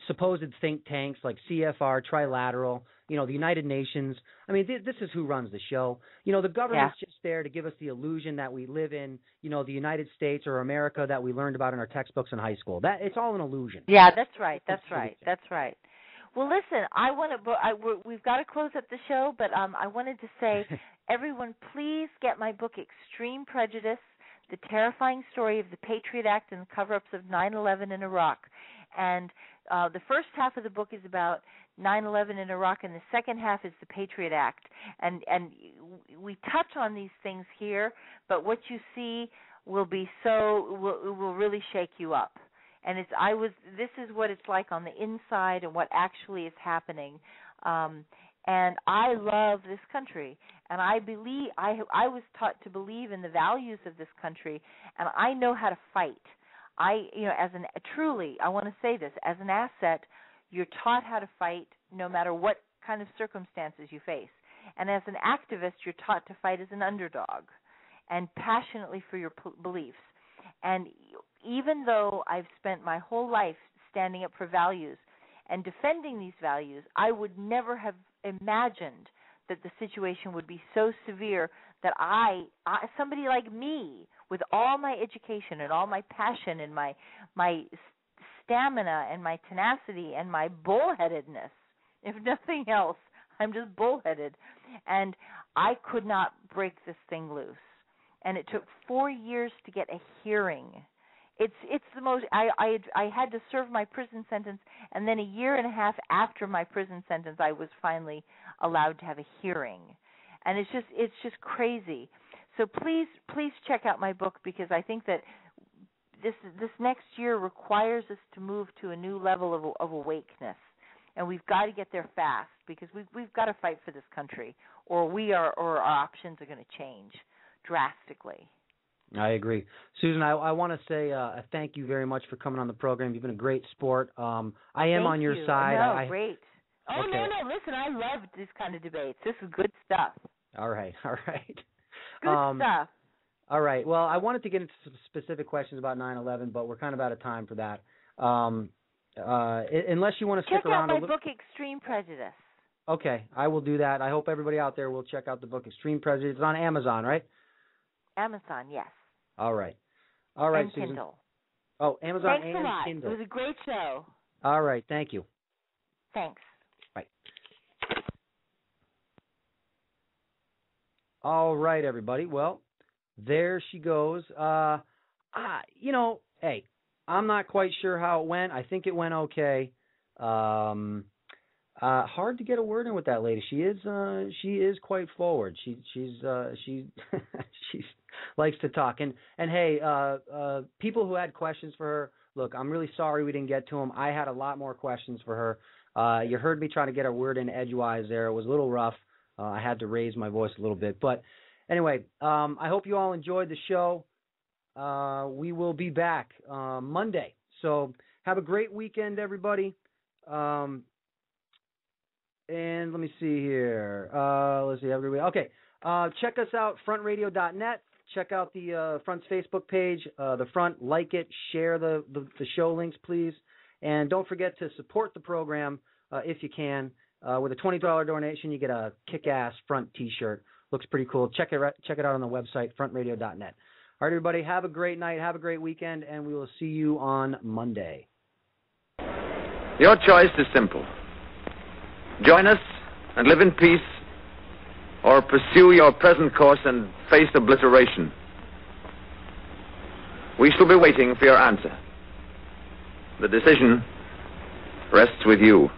Supposed think tanks like CFR, Trilateral, the United Nations. I mean, this is who runs the show. The government's just there to give us the illusion that we live in, the United States or America that we learned about in our textbooks in high school. That it's all an illusion. Yeah, that's right. Well, listen, we've got to close up the show, but I wanted to say, everyone, please get my book, Extreme Prejudice: The Terrifying Story of the Patriot Act and the Cover-Ups of 9/11 in Iraq. And the first half of the book is about 9/11 in Iraq, and the second half is the Patriot Act. And we touch on these things here, but what you see will really shake you up. And this is what it's like on the inside and what actually is happening. And I love this country, and I believe I was taught to believe in the values of this country, and I know how to fight. I want to say this, as an asset, you're taught how to fight no matter what kind of circumstances you face. And as an activist, you're taught to fight as an underdog and passionately for your beliefs. And even though I've spent my whole life standing up for values and defending these values, I would never have imagined that the situation would be so severe that somebody like me, with all my education and all my passion and my stamina and my tenacity and my bullheadedness, if nothing else, I'm just bullheaded. And I could not break this thing loose. And it took 4 years to get a hearing. It's the most. I had to serve my prison sentence, and then a year and a half after my prison sentence, I was finally allowed to have a hearing. And it's just crazy. So please check out my book, because I think that this next year requires us to move to a new level of awakeness, and we've got to get there fast, because we've got to fight for this country, or our options are going to change drastically. I agree. Susan, I want to say thank you very much for coming on the program. You've been a great sport. I am Thank on your you. side. No, great. Oh, okay. no, listen, I love this kind of debates. This is good stuff. All right. Good stuff. All right. Well, I wanted to get into some specific questions about 9/11, but we're kind of out of time for that. Unless you want to stick around. Check out my book, Extreme Prejudice. Okay, I will do that. I hope everybody out there will check out the book, Extreme Prejudice. It's on Amazon, right? Amazon, yes. All right, and Susan. Kindle. Oh, Amazon Thanks and a lot. Kindle. It was a great show. All right, thank you. Thanks. Bye. All right, everybody. Well, there she goes. Hey, I'm not quite sure how it went. I think it went okay. Hard to get a word in with that lady. She is quite forward. She likes to talk. And hey, people who had questions for her, look, I'm really sorry we didn't get to them. I had a lot more questions for her. You heard me trying to get a word in edgewise there. It was a little rough. I had to raise my voice a little bit. But anyway, I hope you all enjoyed the show. We will be back Monday. So have a great weekend, everybody. And let me see here. Let's see. Okay. Check us out, frontradio.net. Check out the Front's Facebook page. The Front, like it, share the show links, please. And don't forget to support the program if you can. With a $20 donation, you get a kick-ass Front T-shirt. Looks pretty cool. Check it out on the website, frontradio.net. All right, everybody, have a great night, have a great weekend, and we will see you on Monday. Your choice is simple. Join us and live in peace, or pursue your present course and face obliteration. We shall be waiting for your answer. The decision rests with you.